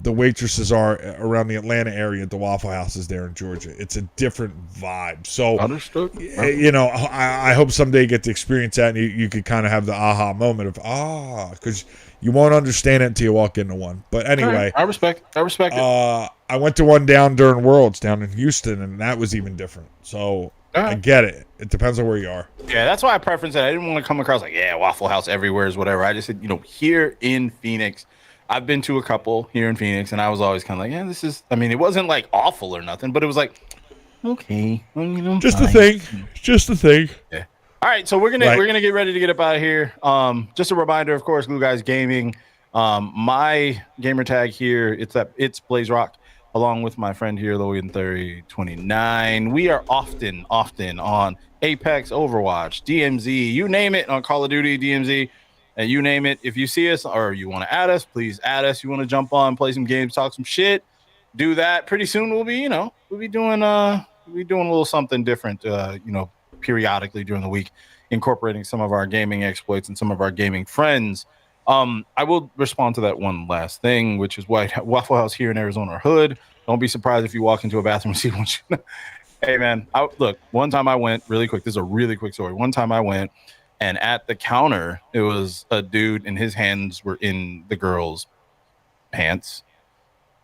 the waitresses are around the Atlanta area at the Waffle Houses there in Georgia. It's a different vibe. So understood. I hope someday you get to experience that and you could kind of have the aha moment of because you won't understand it until you walk into one. But anyway, right. I respect it. I went to one down during Worlds down in Houston, and that was even different. So I get it. It depends on where you are. Yeah, that's why I preference it. I didn't want to come across like, yeah, Waffle House everywhere is whatever. I just said, here in Phoenix, I've been to a couple here in Phoenix, and I was always kind of like, yeah, this is. I mean, it wasn't like awful or nothing, but it was like, okay, well, just a thing, just a thing. Yeah. All right, so we're gonna get ready to get up out of here. Just a reminder, of course, Glue Guys Gaming. My gamer tag here, it's Blaze Rock, along with my friend here, Logan 3029. We are often on Apex, Overwatch, DMZ, you name it, on Call of Duty, DMZ. And you name it. If you see us or you want to add us, please add us. You want to jump on, play some games, talk some shit, do that. Pretty soon we'll be doing a little something different, periodically during the week, incorporating some of our gaming exploits and some of our gaming friends. I will respond to that one last thing, which is why Waffle House here in Arizona Hood. Don't be surprised if you walk into a bathroom and see one. Hey man, look. One time I went really quick. This is a really quick story. One time I went. And at the counter, it was a dude, and his hands were in the girl's pants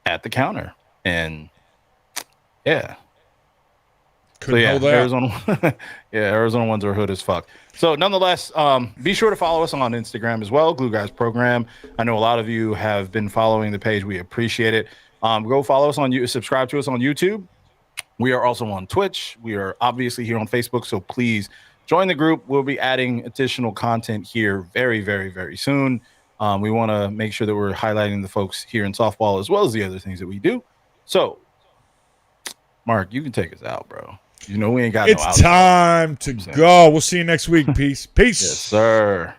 at the counter. And yeah. Arizona, Arizona ones are hood as fuck. So nonetheless, be sure to follow us on Instagram as well, Glue Guys Program. I know a lot of you have been following the page. We appreciate it. Go follow us subscribe to us on YouTube. We are also on Twitch. We are obviously here on Facebook, so please join the group. We'll be adding additional content here very, very, very soon. We want to make sure that we're highlighting the folks here in softball as well as the other things that we do. So, Mark, you can take us out, bro. We ain't got It's time to go. We'll see you next week. Peace. Yes, sir.